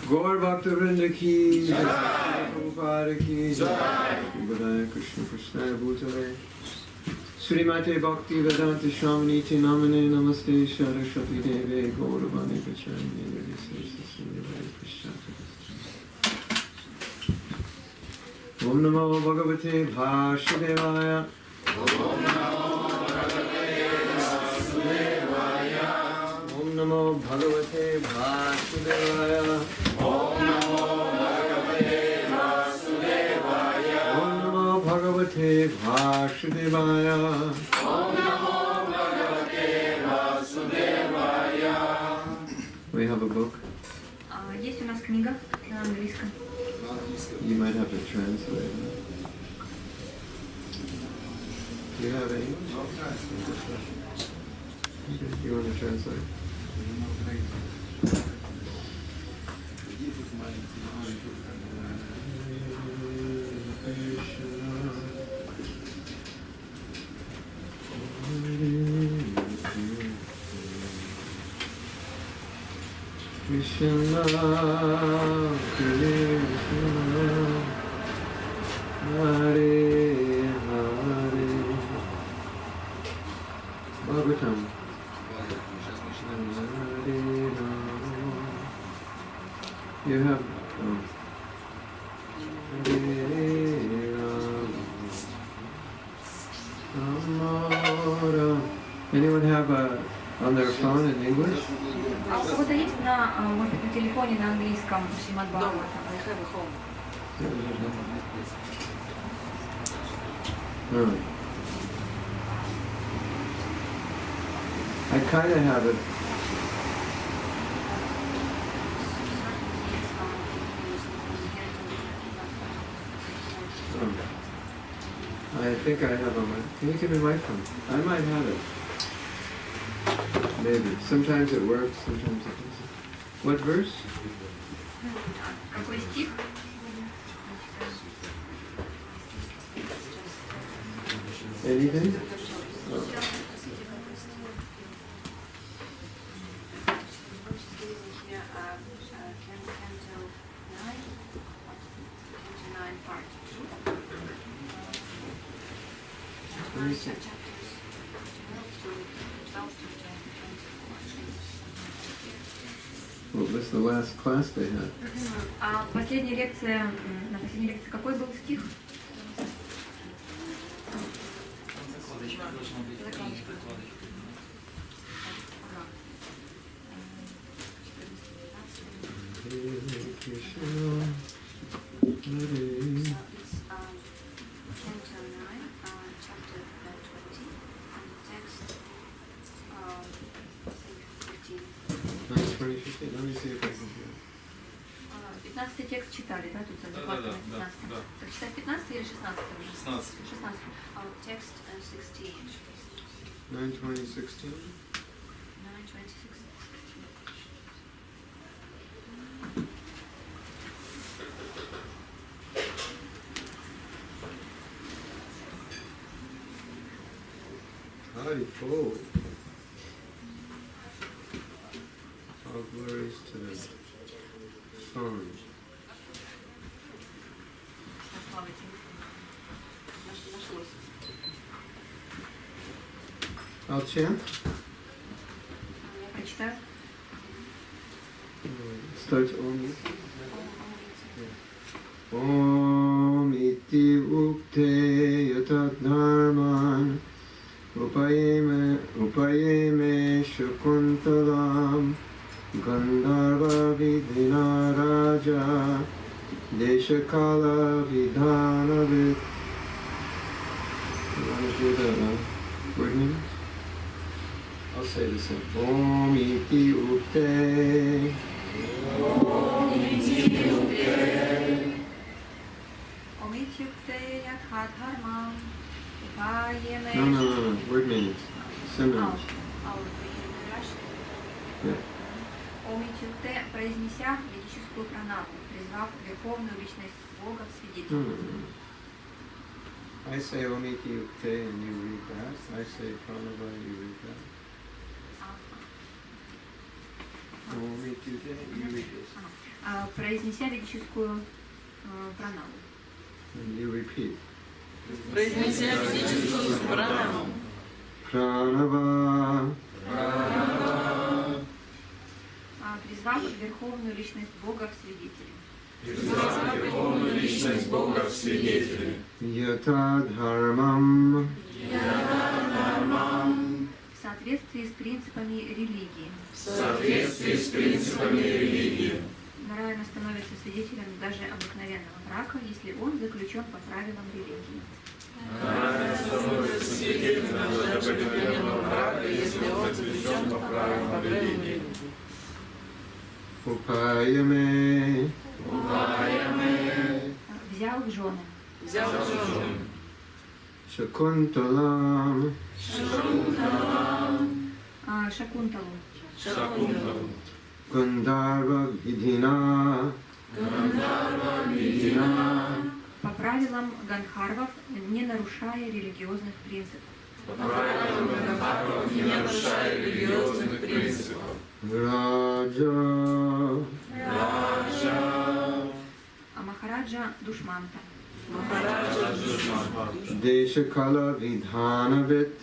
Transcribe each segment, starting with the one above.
Gaur Bhakta Vrinda ki jai, Prabhupada ki jai, Krishna Krishna Bhutale, Srimate Bhakti Vedanta Shravaniti Namane Namaste Saraswati Deve Gauravani Pacharani Krishna. Om Namo Bhagavate Vasudevaya. Om Namo Bhagavate Vasudevaya. Om Namo Bhagavate Vasudevaya. Om Namo Bhagavate Vasudevaya. Om Namo Bhagavate Vasudevaya. We have a book. Есть у нас книга на английском. You might have to translate it. Do you have any? Do you want to translate? Krishna, Krishna, Hare Hare. Bhagavatam. You have anyone have on their phone in English? А у кого-то есть может быть, на телефоне на английском Шримад Бхагаватам? No. I kind of have it. I think I have on my... Can you give me my phone? I might have it. Maybe. Sometimes it works, sometimes it doesn't. What verse? Какой стих? Anything? Oh. Let me see. Well, this is the last class they had. А последняя лекция, на последней лекции какой был стих? Let me see if I can do it. 15 текст читали, да, тут захватывает 15. Так читать 15 или 16 уже? 16. 16. Text 16. 9:20:16. 9:26. Howdy, full. All glories to the Son. I'll chant. Я прочитаю. Start Om. Om iti ukte yatat dharman upayeme shakuntalam Gandharva vidhina raja deshakala vidhanavit. You want to do the word names? I'll say the same. Om iti ukte. Om iti ukte. Om iti ukte yatat dharman upayeme. No. Word names. Synonyms. Yeah. Омичуте, произнеся ведическую пранаву, призвав верховную личность Бога в свидетель. I say Om iti ukte and you read that. I say pranava and you read that. Om iti ukte, you read this. Произнеся ведическую пранаву. And you repeat. Произнеся ведическую пранаву. Pranava. Призвав верховную личность Бога в свидетели. Призвав верховную личность Бога в свидетели. Yata dharmam. В соответствии с принципами религии. В соответствии с принципами религии. Нараяна становится свидетелем даже обыкновенного брака, если он заключен по правилам религии. Нараяна становится свидетелем даже обыкновенного брака, если он заключен по правилам религии. Upayame. Взял в жены. Shakuntalam. Шакунталу. Gandharva vidhina. По правилам Гандхарвов, не нарушая религиозных принципов. Не нарушая религиозных принципов. Раджа. Махараджа Душманта. Deshakala vidhanavit.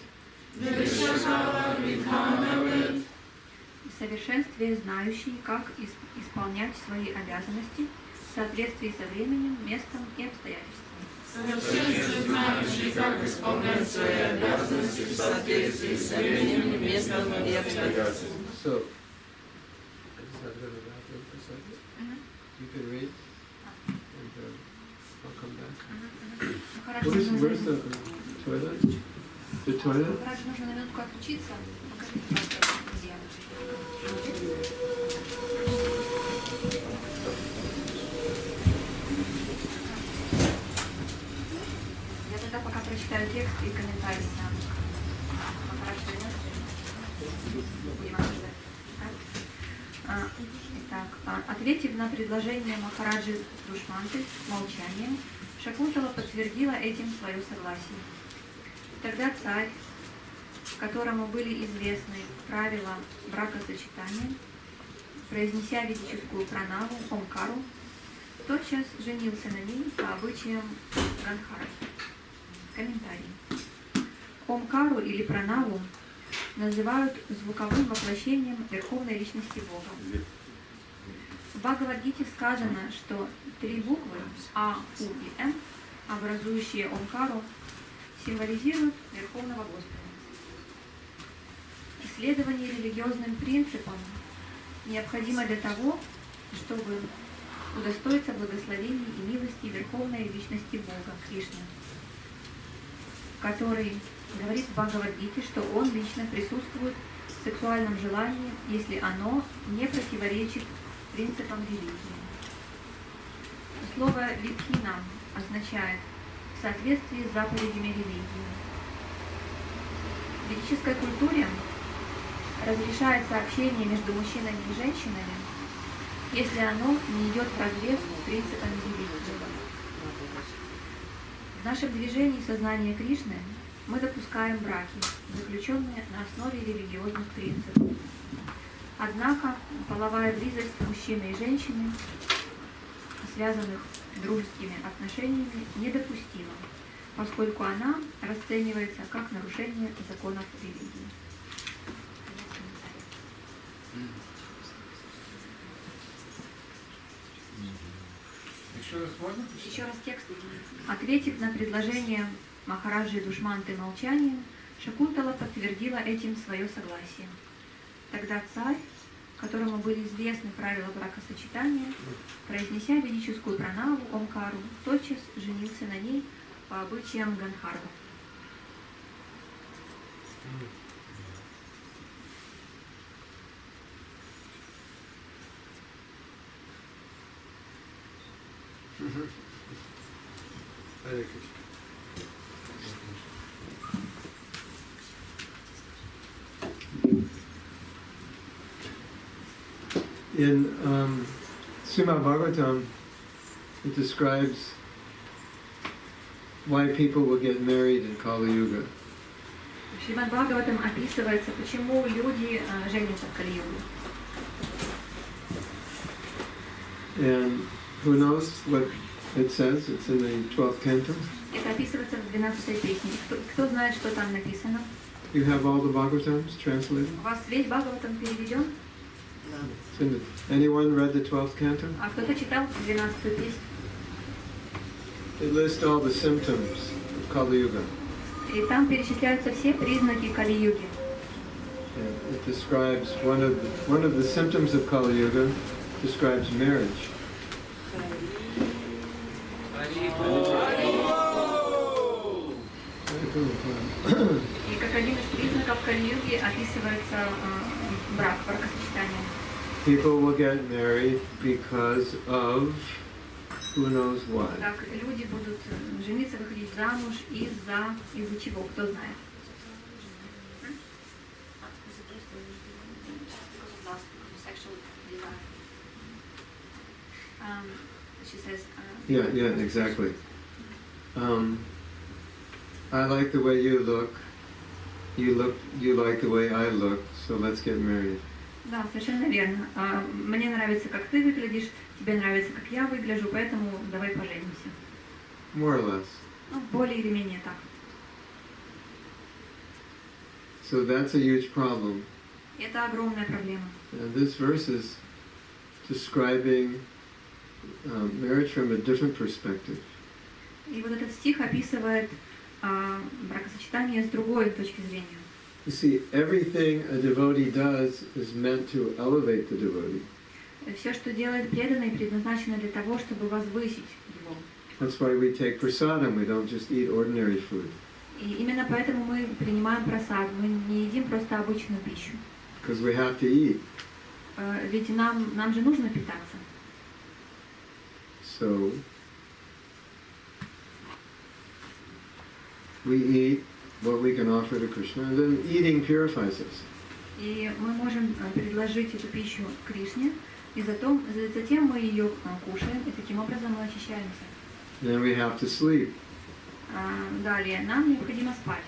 В совершенстве знающий, как исполнять свои обязанности в соответствии со временем, местом и обстоятельствами. Совершенстве знающий, как исполнять свои обязанности в соответствии с временем, местом и обстоятельствами. So, I just have to go to the bathroom for a second. You can read, and I'll come back. Махараджа Where's the toilet? The toilet? Махарадж, нужно на минутку отключиться. Покажите, пожалуйста, где. Я тогда пока прочитаю текст и комментарий сам. Махарадж вернется. Будем обсуждать. Итак, ответив на предложение Махараджи Душманты молчанием, Шакунтала подтвердила этим свое согласие. Тогда царь, которому были известны правила бракосочетания, произнеся ведическую пранаву Омкару, тотчас женился на ней по обычаям Ганхары. Комментарий. Омкару или пранаву называют звуковым воплощением Верховной Личности Бога. В Бхагавад-гите сказано, что три буквы А, У и М, образующие Омкару, символизируют Верховного Господа. Исследование религиозным принципам необходимо для того, чтобы удостоиться благословений и милости Верховной Личности Бога, Кришны, который говорит в Бхагавад-гите, что он лично присутствует в сексуальном желании, если оно не противоречит принципам религии. Слово «витхина» означает «в соответствии с заповедями религии». В ведической культуре разрешается общение между мужчинами и женщинами, если оно не идет вразрез с принципами религии. В нашем движении сознания Кришны мы допускаем браки, заключенные на основе религиозных принципов. Однако половая близость мужчины и женщины, связанных дружескими отношениями, недопустима, поскольку она расценивается как нарушение законов религии. Еще раз можно? Еще раз текст. Ответив на предложение Махараджи Душманты молчанием, Шакунтала подтвердила этим свое согласие. Тогда царь, которому были известны правила бракосочетания, произнеся ведическую пранаву Омкару, тотчас женился на ней по обычаям Ганхарва. Hare Krishna. In Srimad Bhagavatam, it describes why people will get married in Kali Yuga. В Шримад Бхагаватам описывается, почему люди женятся в Кали-югу. And who knows what it says? It's in the 12th canto. Это описывается в 12-й песне. Кто знает, что там написано? You have all the Bhagavatams translated? У вас весь Бхагаватам переведен? It's in the, anyone read the 12th canto? А кто-то читал 12-ю песню? It lists all the symptoms of Kali Yuga. И там перечисляются все признаки Кали-юги. And it describes one of the symptoms of Kali Yuga describes marriage. И как один из признаков Кали-юги описывается брак, бракосочетание. People will get married because of who knows what. Так, люди будут жениться, выходить замуж из-за чего, кто знает. She says, Yeah, exactly. I like the way you look. You like the way I look. So let's get married. Да, совершенно верно. Мне нравится, как ты выглядишь, тебе нравится, как я выгляжу, поэтому давай поженимся. More or less. Ну, более или менее так. So that's a huge problem. Это огромная проблема. And this verse is describing marriage from a different perspective. И вот этот стих описывает бракосочетание с другой точки зрения. You see, everything a devotee does is meant to elevate the devotee. Все, что делает преданный, предназначено для того, чтобы возвысить его. That's why we take prasadam. We don't just eat ordinary food. И именно поэтому мы принимаем прасад, мы не едим просто обычную пищу. Because we have to eat. Ведь нам же нужно питаться. So we eat what we can offer to Krishna, and then eating purifies us. И мы можем предложить эту пищу Кришне, и затем мы ее кушаем, и таким образом мы очищаемся. Then we have to sleep. Далее, нам необходимо спать.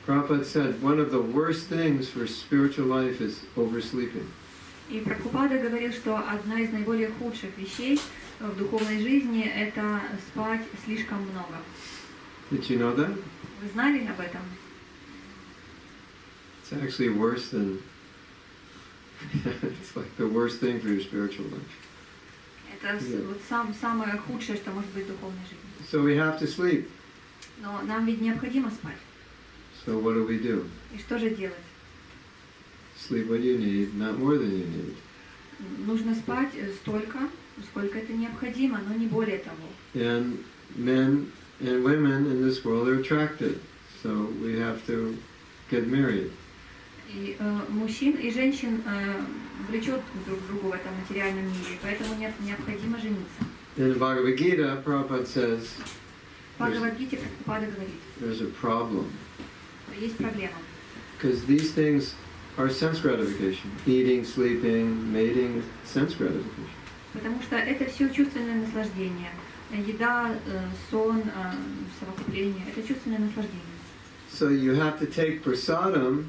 Prabhupada said one of the worst things for spiritual life is oversleeping. И Прабхупада говорил, что одна из наиболее худших вещей в духовной жизни – это спать слишком много. Did you know that? Вы знали об этом? It's actually worse than, it's like the worst thing for your spiritual life. Это вот самое худшее, что может быть в духовной жизни. So we have to sleep. Но нам ведь необходимо спать. So what do? И что же делать? Sleep what you need, not more than you need. Нужно спать столько, сколько это необходимо, но не более того. And men and women in this world are attracted, so we have to get married. И мужчин и женщин влечет друг к другу в этом материальном мире, поэтому необходимо жениться. In the Bhagavad Gita, Prabhupada says В Бхагавад-гите Прабхупада говорит, there's a problem. Есть проблема. Because these things are sense gratification. Eating, sleeping, mating, sense gratification. Потому что это все чувственное наслаждение. Еда, сон, совокупление – это чувственное наслаждение. So you have to take prasadam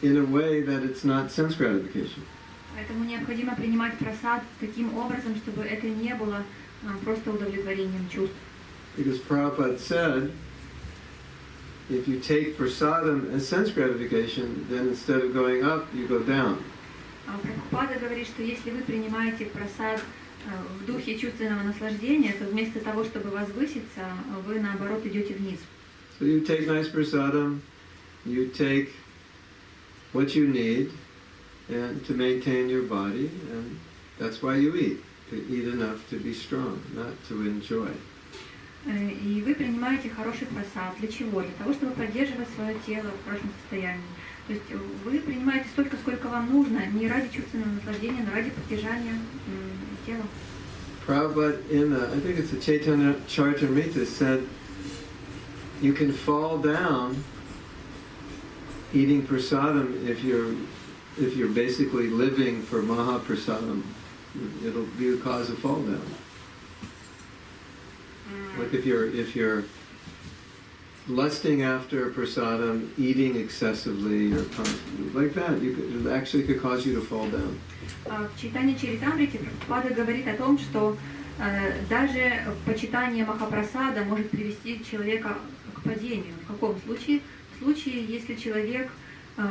in a way that it's not sense gratification. Поэтому необходимо принимать прасад таким образом, чтобы это не было просто удовлетворением чувств. Because Prabhupada said, if you take prasadam as sense gratification, then instead of going up, you go down. Прабхупада говорит, что если вы принимаете прасад в духе чувственного наслаждения, то вместо того, чтобы возвыситься, вы наоборот идете вниз. So you take nice prasadam, you take what you need and to maintain your body, and that's why you eat, to eat enough to be strong, not to enjoy. И вы принимаете хороший прасад. Для чего? Для того, чтобы поддерживать свое тело в хорошем состоянии. То есть вы принимаете столько, сколько вам нужно, не ради чувственного наслаждения, но ради поддержания тела. Prabhupada in I think it's a Chaitanya Charitamrita said, you can fall down eating prasadam if you're basically living for Mahaprasadam. It'll be a cause of fall down. Like if you're lusting after prasadam, eating excessively, or like that, it actually could cause you to fall down. В читании Чаритамрити Прабхупада говорит о том, что даже почитание Махапрасада может привести человека к падению. В каком случае? В случае, если человек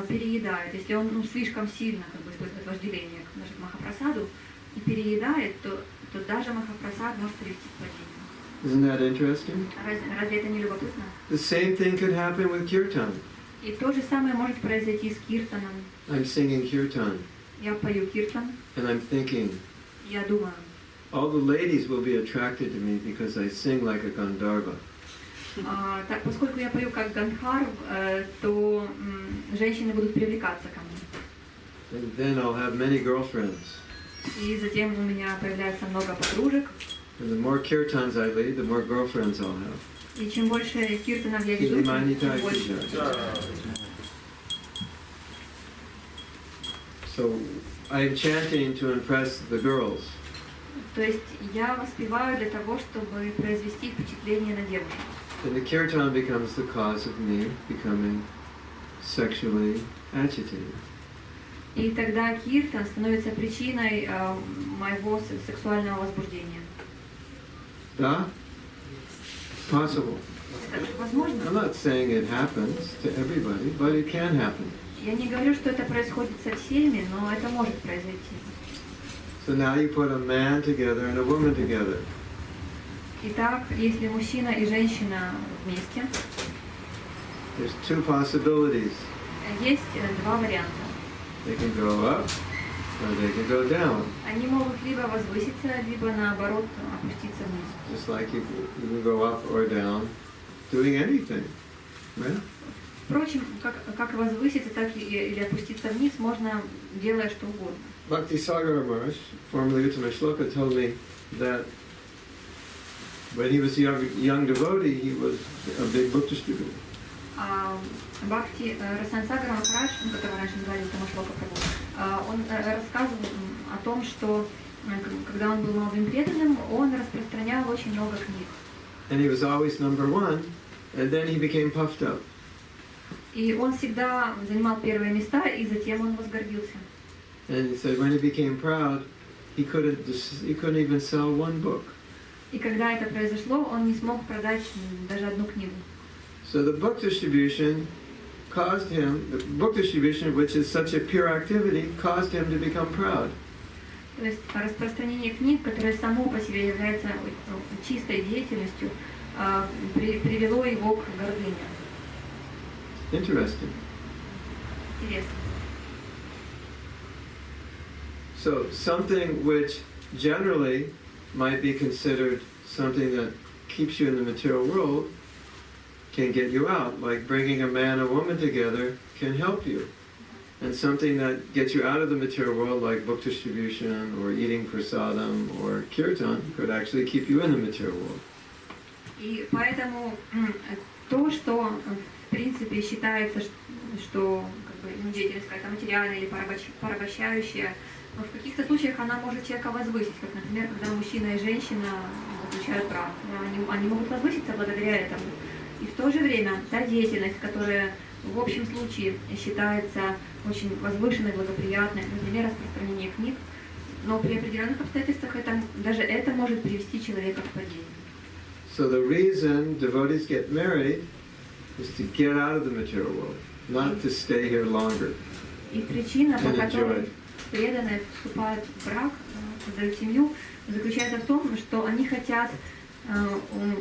переедает, если он слишком сильно испытывает вожделение к Махапрасаду и переедает, то даже Махапрасад может привести к падению. Isn't that interesting? Разве это не любопытно? The same thing could happen with kirtan. И то же самое может произойти с киртаном. I'm singing kirtan, Я пою киртан, and I'm thinking, я думаю, all the ladies will be attracted to me because I sing like a Gandharva. поскольку я пою как Гандхарв, то женщины будут привлекаться ко мне. And then I'll have many girlfriends. И затем у меня появляется много подружек. And the more kirtans I lead, the more girlfriends I'll have. И чем больше киртанов я веду, тем больше. So I'm chanting to impress the girls. То есть я воспеваю для того, чтобы произвести впечатление на девушек. And the kirtan becomes the cause of me becoming sexually agitated. И тогда киртан становится причиной моего сексуального возбуждения. Да? Possible. Это возможно? I'm not saying it happens to everybody, but it can happen. Я не говорю, что это происходит со всеми, но это может произойти. So now you put a man together and a woman together. Итак, если мужчина и женщина вместе, There's two possibilities. есть два варианта. They can go up or they can go down. Они могут либо возвыситься, либо наоборот опуститься вниз. Just like you can go up or down doing anything. Right? Впрочем, как возвыситься, так или опуститься вниз, можно делая что угодно. Bhakti Sagar Maharaj, formerly Uttama Shloka, told me that when he was a young devotee, he was a big book distributor. Бхакти Расансагара Махарадж, которого раньше называли Уттама Шлока Прабху, он рассказывал о том, что когда он был молодым преданным, он распространял очень много книг. And he was always number one, and then he became puffed up. И он всегда занимал первые места, и затем он возгордился. And he said when he became proud, he couldn't even sell one book. И когда это произошло, он не смог продать даже одну книгу. So the book distribution caused him, which is such a pure activity, caused him to become proud. То есть распространение книг, которое само по себе является чистой деятельностью, привело его к гордыне. Interesting. Интересно. So something which generally might be considered something that keeps you in the material world can get you out, like bringing a man and a woman together can help you. And something that gets you out of the material world, like book distribution or eating prasadam or kirtan, could actually keep you in the material world. И поэтому то, что в принципе считается, что деятельность какая-то материальная или порабощающая, в каких-то случаях она может человека возвысить, как, например, когда мужчина и женщина заключают брак. Они могут возвыситься благодаря этому. И в то же время та деятельность, которая в общем случае считается очень возвышенной, благоприятной, например, распространение книг, но при определенных обстоятельствах даже это может привести человека к падению. So the reason devotees get married is to get out of the material world, not to stay here longer. И причина, по которой преданные вступают в брак, создают семью, заключается в том, что они хотят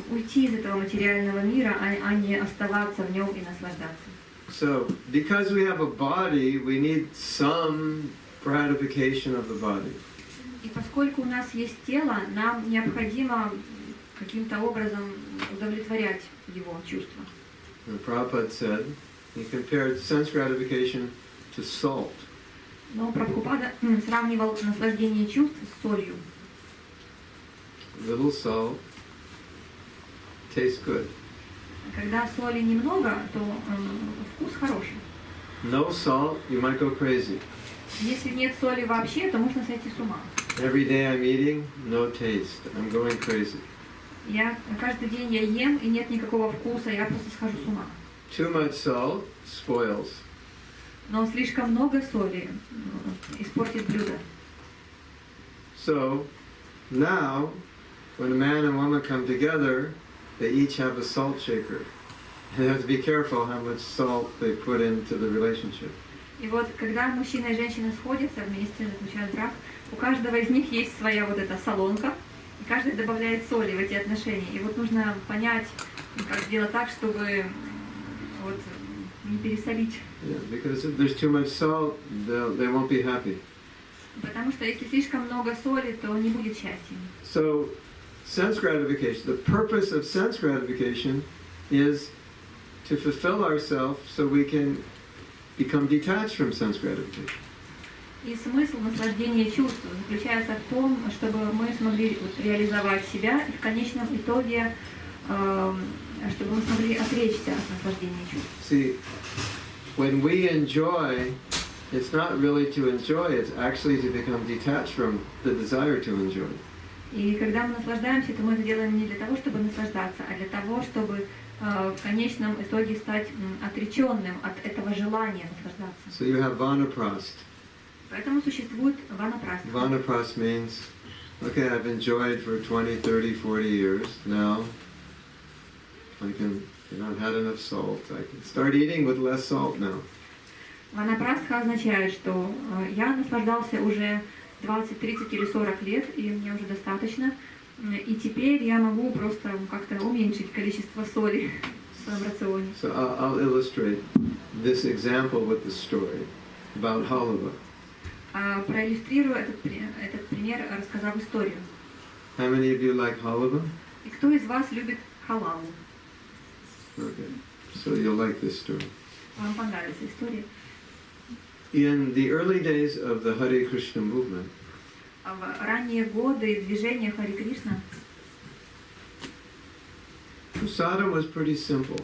уйти из этого материального мира, а не оставаться в нем и наслаждаться. So, because we have a body, we need some gratification of the body. И поскольку у нас есть тело, нам необходимо каким-то образом удовлетворять его чувства. And Prabhupada said, he compared sense gratification to salt. Но Прабхупада сравнивал наслаждение чувств с солью. Little salt tastes good. Когда соли немного, то вкус хороший. No salt, you might go crazy. Если нет соли вообще, то можно сойти с ума. Every day I'm eating, no taste. I'm going crazy. Каждый день я ем, и нет никакого вкуса, я просто схожу с ума. Too much salt spoils. Но слишком много соли испортит блюдо. So, now, when a man and woman come together, they each have a salt shaker. And you have to be careful how much salt they put into the relationship. И вот, когда мужчина и женщина сходятся вместе, заключают брак, у каждого из них есть своя вот эта солонка, и каждый добавляет соли в эти отношения. И вот нужно понять, как сделать так, чтобы вот не пересолить. Yeah, because if there's too much salt, they won't be happy. Потому что если слишком много соли, то не будет счастья. So, sense gratification, the purpose of sense gratification is to fulfill ourselves so we can become detached from sense gratification. И смысл наслаждения чувств заключается в том, чтобы мы смогли реализовать себя и в конечном итоге, чтобы мы смогли отречься от наслаждения чувств. See, when we enjoy, it's not really to enjoy, it's actually to become detached from the desire to enjoy. И когда мы наслаждаемся, то мы это делаем не для того, чтобы наслаждаться, а для того, чтобы в конечном итоге стать отреченным от этого желания наслаждаться. So you have vanaprast. Поэтому существует ванапраст. Vanaprast means, okay, I've enjoyed for 20, 30, 40 years. Now I've had enough salt. I can start eating with less salt now. Ванапрастха означает, что я наслаждался уже 20, 30 или 40 лет, и мне уже достаточно. И теперь я могу просто как-то уменьшить количество соли в своем рационе. So I'll illustrate this example with the story about halava. Проиллюстрирую этот пример, рассказав историю. How many of you like halava? И кто из вас любит халаву? Okay. So you'll like this story. Вам понравится история. In the early days of the Hare Krishna movement, В ранние годы движения Хари Кришна prasadam was pretty simple.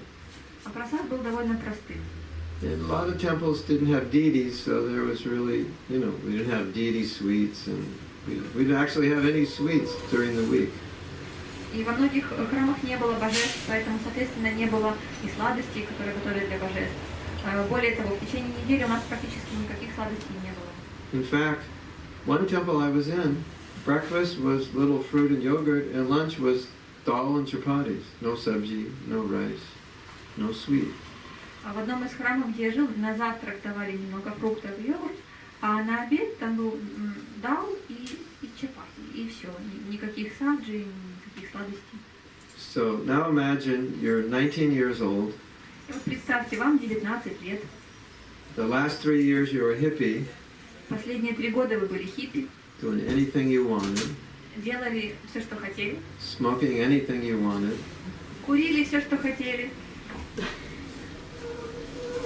прасад был довольно простым. And a lot of temples didn't have deities, so there was really, we didn't have deity sweets, and we didn't actually have any sweets during the week. И во многих храмах не было божеств, поэтому, соответственно, не было и сладостей, которые готовят для божеств. Более того, в течение недели у нас практически никаких сладостей не было. In fact, one temple I was in, breakfast was little fruit and yogurt, and lunch was dal and chapatis. No sabji, no rice, no sweet. А в одном из храмов, где я жил, на завтрак давали немного фруктов и йогурт, а на обед там был дал и чапати, и все. Никаких саджи, никаких сладостей. So now imagine you're 19 years old. И вот представьте, вам 19 лет. The last 3 years you were a hippie, Последние 3 года вы были хиппи, doing anything you wanted, делали все, что хотели, smoking anything you wanted, курили все, что хотели,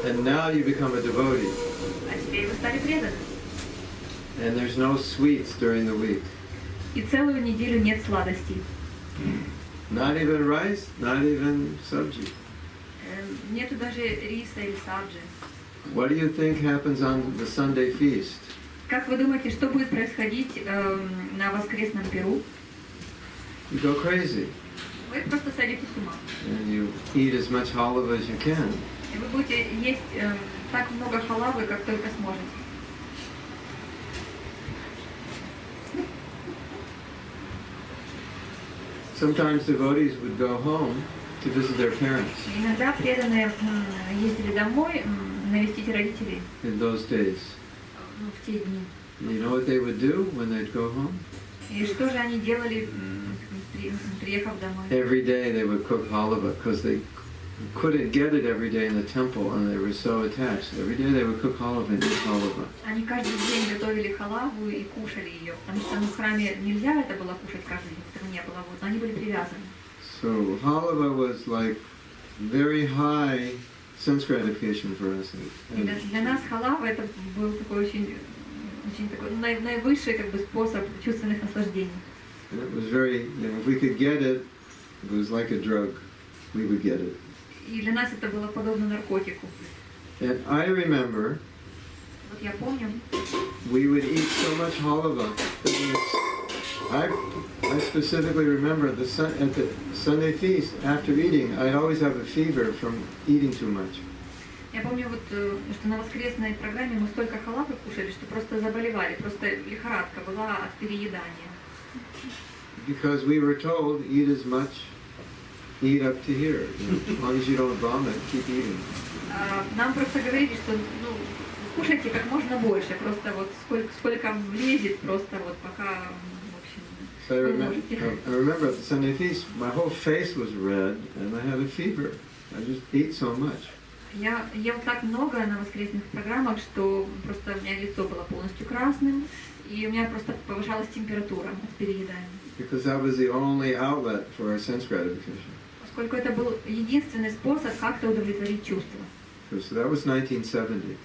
and now you become a devotee, а теперь вы стали преданным. and there's no sweets during the week. И целую неделю нет сладостей. Not even rice, not even sabji. Нету даже риса или саджи. What do you think happens on the Sunday feast? Как вы думаете, что будет происходить на воскресном перу? You go crazy, Вы просто сойдете с ума. and you eat as much halava as you can. И вы будете есть так много халавы, как только сможете. Sometimes devotees would go home to visit their parents Иногда преданные ездили домой навестить родителей in those days. в те дни. And you know what they would do when they'd go home? И что же они делали, приехав домой? Every day they would cook halava because they couldn't get it every day in the temple and they were so attached. Every day they would cook halava and eat halava. Они каждый день готовили халаву и кушали ее, потому что в храме нельзя это было кушать каждый день, этого не было, вот, но они были привязаны. So halava was like very high sense gratification for us. И для нас халава это был такой очень такой наивысший способ чувственных наслаждений. And it was very, if we could get it, it was like a drug. We would get it. И для нас это было подобно наркотику. And I remember Вот я помню, we would eat so much halava that I specifically remember at the Sunday feast, after eating, I'd always have a fever from eating too much. я помню вот, что на воскресной программе мы столько халавы кушали, что просто заболевали, просто лихорадка была от переедания. Because we were told, eat as much, eat up to here. As long as you don't vomit, keep eating. Нам просто говорили, что кушайте как можно больше, просто вот сколько влезет, просто вот пока, в общем, So I remember at the Sunday feast, my whole face was red and I had a fever. I just ate so much. Я ел так много на воскресных программах, что просто у меня лицо было полностью красным, и у меня просто повышалась температура от переедания. Because that was the only outlet for our sense gratification. Поскольку это был единственный способ как-то удовлетворить чувства. So that was 1970.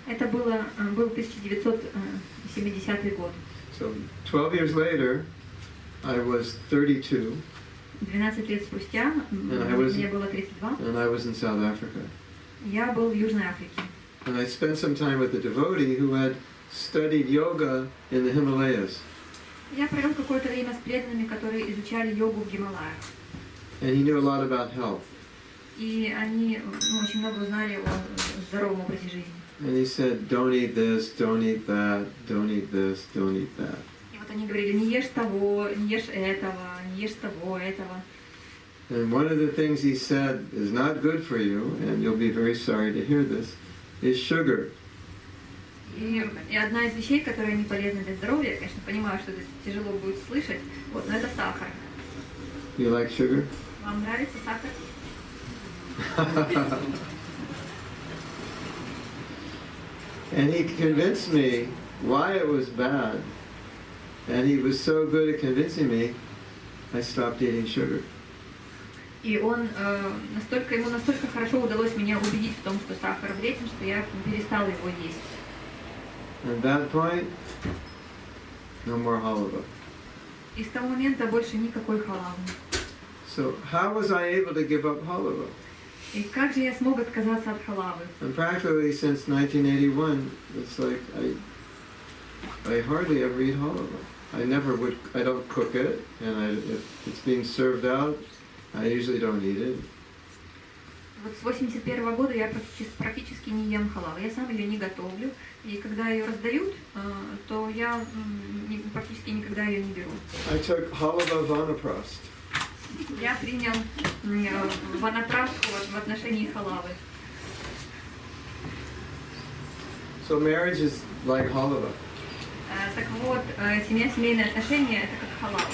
Это был 1970 год. So 12 years later, I was 32 12 лет спустя, мне было 32, and I was in South Africa. я был в Южной Африке. And I spent some time with a devotee who had studied yoga in the Himalayas. Я провел какое-то время с преданными, которые изучали йогу в Гималаях. And he knew a lot about health. И они очень много узнали о здоровом образе жизни. And he said, don't eat this, don't eat that, don't eat this, don't eat that. И вот они говорили, не ешь того, не ешь этого, не ешь того, этого. And one of the things he said is not good for you, and you'll be very sorry to hear this, is sugar. И одна из вещей, которые не полезны для здоровья, я, конечно, понимаю, что это тяжело будет слышать, вот, но это сахар. You like sugar? Вам нравится сахар? And he convinced me why it was bad. And he was so good at convincing me, I stopped eating sugar. И ему настолько хорошо удалось меня убедить в том, что сахар вреден, что я перестала его есть. At that point, no more halava. И с того момента больше никакой халавы. So how was I able to give up halava? И как же я смог отказаться от халавы? And practically since 1981, it's like I hardly ever eat halava. I don't cook it, and if it's being served out, I usually don't eat it. Вот с 81 года я практически не ем халаву. Я сам ее не готовлю, и когда ее раздают, то я практически никогда ее не беру. I took halava vanaprastha. Я принял ванапрастху в отношении халавы. So marriage is like halava. Так вот, семейные отношения — это как халава.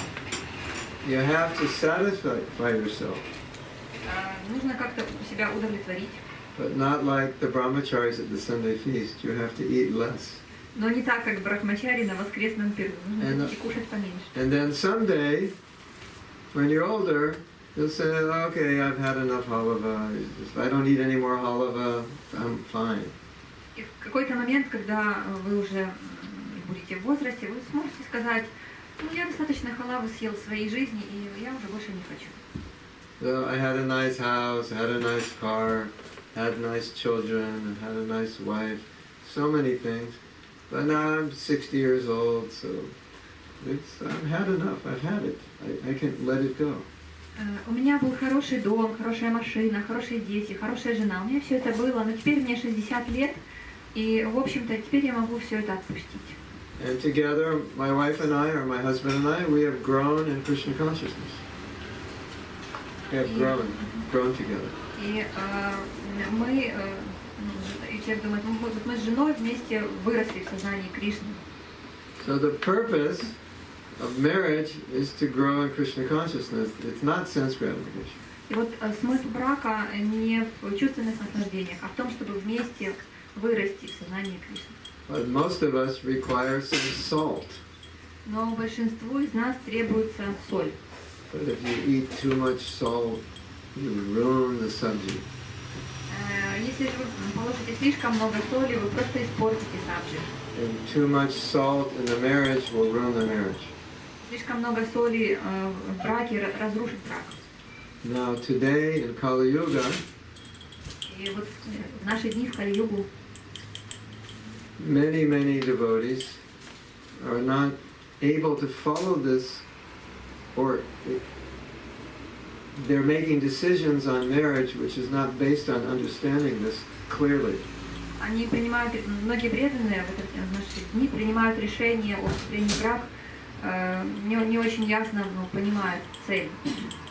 You have to satisfy yourself, Нужно как-то себя удовлетворить. but not like the brahmacharis at the Sunday feast. You have to eat less. Но не так, как брахмачари на воскресном пиру. Нужно кушать поменьше. And then someday, when you're older, you'll say, okay, I've had enough halava. I don't eat any more halava. I'm fine. И в какой-то момент, когда вы уже будете в возрасте, вы сможете сказать: ну, я достаточно халавы съел в своей жизни, и я уже больше не хочу. So I had a nice house, had a nice car, had nice children, had a nice wife, so many things. But now I'm 60 years old, so I've had enough. I've had it. I can't let it go. У меня был хороший дом, хорошая машина, хорошие дети, хорошая жена. У меня все это было, но теперь мне 60 лет, и, в общем-то, теперь я могу все это отпустить. And together, my wife and I, or my husband and I, we have grown in Krishna consciousness. We have grown together. И мы, человек думает, мы с женой вместе выросли в сознании Кришны. So the purpose of marriage is to grow in Krishna consciousness. It's not sense gratification. И вот смысл брака не в чувственных наслаждениях, а в том, чтобы вместе вырасти в сознании Кришны. But most of us require some salt. Но большинству из нас требуется соль. But if you eat too much salt, you ruin the subject. Если же вы положите слишком много соли, вы просто испортите сабджи. And too much salt in the marriage will ruin the marriage. Слишком много соли в браке разрушит брак. Now today in Kali Yuga, И вот в наши дни в Кали-югу many devotees are not able to follow this, or they're making decisions on marriage which is not based on understanding this clearly. они принимают, многие преданные в наши дни принимают решение о вступлении в брак, не очень ясно понимают цель.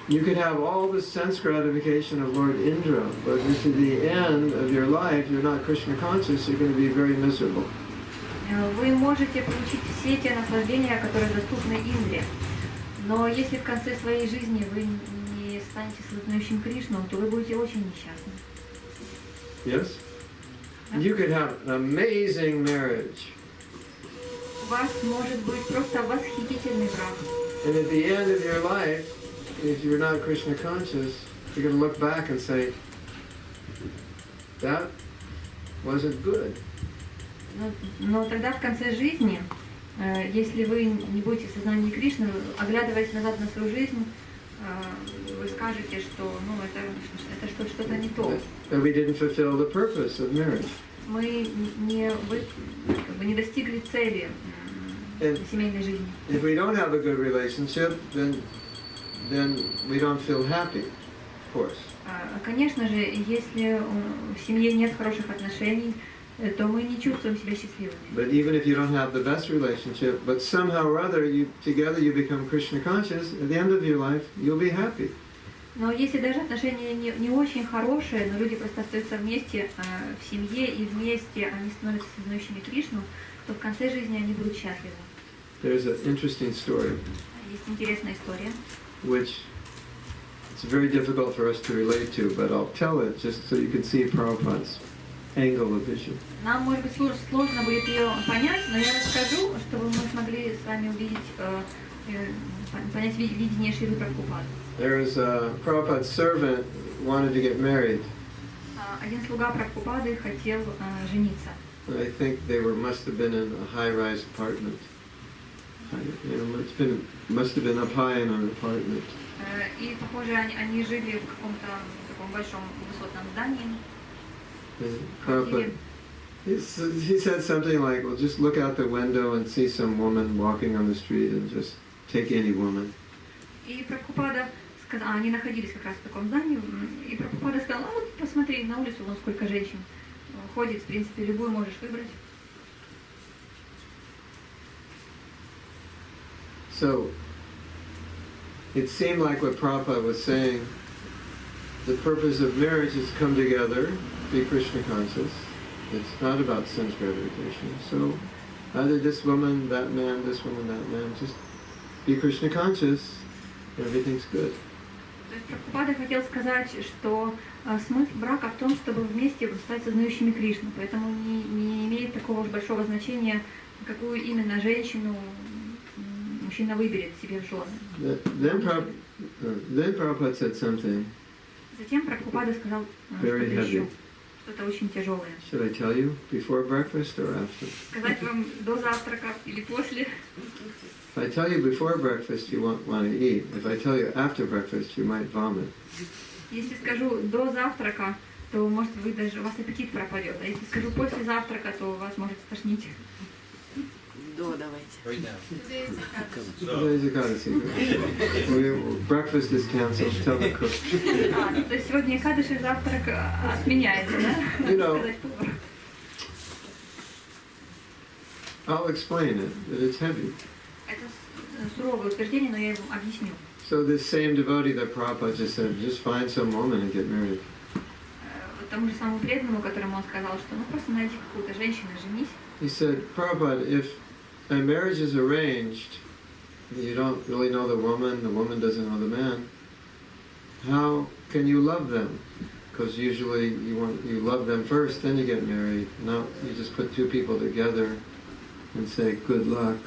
You could have all the sense gratification of Lord Indra, but if at the end of your life you're not Krishna conscious, you're going to be very miserable. Вы можете получить все те наслаждения, которые доступны Индре, но если в конце своей жизни вы не станете сознающим Кришну, то вы будете очень несчастны. Yes? You could have an amazing marriage, У вас может быть просто восхитительный брак. and at the end of your life, if you're not Krishna conscious, you're going to look back and say, that wasn't good. Но тогда в конце жизни, если вы не будете в сознании Кришны, оглядываясь назад на свою жизнь, вы скажете, что это что-то не то. That we didn't fulfill the purpose of marriage. Мы не достигли цели семейной жизни. If we don't have a good relationship, then we don't feel happy, of course. Конечно же, если в семье нет хороших отношений, то мы не чувствуем себя счастливыми. But even if you don't have the best relationship, but somehow or other together you become Krishna conscious, at the end of your life, you'll be happy. Но если даже отношения не очень хорошие, но люди просто остаются вместе в семье и вместе они становятся сознающими Кришну, то в конце жизни они будут счастливы. There's an interesting story, Есть интересная история, which it's very difficult for us to relate to, but I'll tell it just so you can see Prabhupada's angle of vision. Нам, может быть, сложно будет ее понять, но я расскажу, чтобы мы смогли с вами увидеть, понять видение Шрилы Прабхупады. There was a Prabhupada's servant wanted to get married. Один слуга Прабхупады хотел жениться. I think they must have been in a high-rise apartment. Must have been up high in an apartment. И, похоже, они жили в каком-то таком большом высотном здании. Prabhupada, he said something like, well, just look out the window and see some woman walking on the street and just take any woman. И Прабхупада сказал, они находились как раз в таком здании, и Прабхупада сказал, ну вот посмотри на улицу, вон сколько женщин ходит, в принципе, любую можешь выбрать. So, it seemed like what Prabhupada was saying, the purpose of marriage is to come together, be Krishna conscious. It's not about sense gratification. So, either this woman, that man, this woman, that man, just be Krishna conscious, everything's good. То есть Прабхупада хотел сказать, что смысл брака в том, чтобы вместе стать сознающими Кришну, поэтому не имеет такого уж большого значения, какую именно женщину мужчина выберет себе в жены. Then Prabhupada said something. Затем Прабхупада сказал что-то еще, что-то очень тяжелое. Should I tell you before breakfast or after? Сказать вам до завтрака или после? If I tell you before breakfast, you won't want to eat. If I tell you after breakfast, you might vomit. Если скажу до завтрака, то может у вас аппетит пропадет, а если скажу после завтрака, то вас может стошнить. Давайте. Breakfast is cancelled. Tell the cook. То есть сегодня Экадыши, завтрак отменяется, да? You know, I'll explain it, but it's heavy. Это суровое утверждение, но я его объясню. So this same devotee that Prabhupada just said, just find some woman and get married. Тому же самому преданному, которому он сказал, что ну просто найди какую-то женщину и женись. He said, Prabhupada, if a marriage is arranged, you don't really know the woman doesn't know the man, how can you love them? Because usually you love them first, then you get married. Now you just put two people together and say, good luck.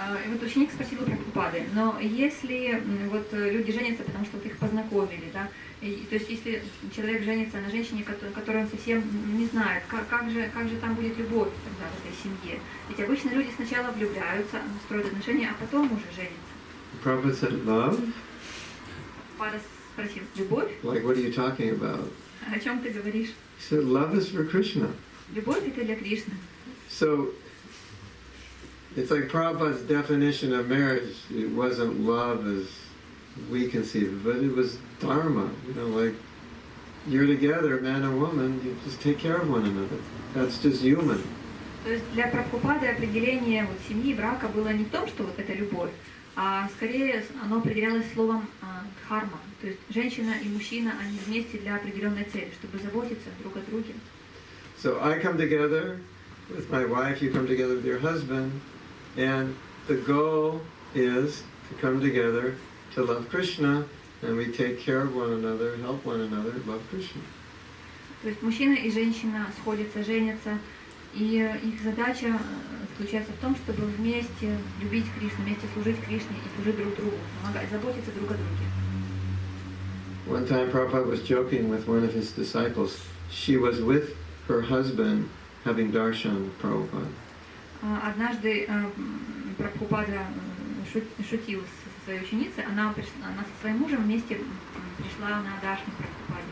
И вот ученик спросил у Прабхупады, но если вот люди женятся, потому что вот их познакомили, да, и, то есть если человек женится на женщине, которую он совсем не знает, как же там будет любовь тогда в этой семье? Ведь обычно люди сначала влюбляются, строят отношения, а потом уже женятся. Prabhupada said, love? Прабхупада спросил, любовь? Like, what are you talking about? О чем ты говоришь? He said, love is for Krishna. Любовь это для Кришны. So, it's like Prabhupada's definition of marriage. It wasn't love as we conceive it, but it was dharma. You know, like you're together, man and woman, you just take care of one another. That's just human. То есть для Прабхупады определение вот семьи, брака было не в том, что вот это любовь, а скорее оно определялось словом дхарма. То есть женщина и мужчина, они вместе для определенной цели, чтобы заботиться друг о друге. So I come together with my wife, you come together with your husband, and the goal is to come together to love Krishna, and we take care of one another, help one another, love Krishna. То есть мужчина и женщина сходятся, женятся, и их задача заключается в том, чтобы вместе любить Кришну, вместе служить Кришне и служить друг другу, помогать, заботиться друг о друге. One time Prabhupada was joking with one of his disciples. She was with her husband having darshan with Prabhupada. Однажды Прабхупада шутил со своей ученицей, она со своим мужем вместе пришла на даршан к Прабхупаде.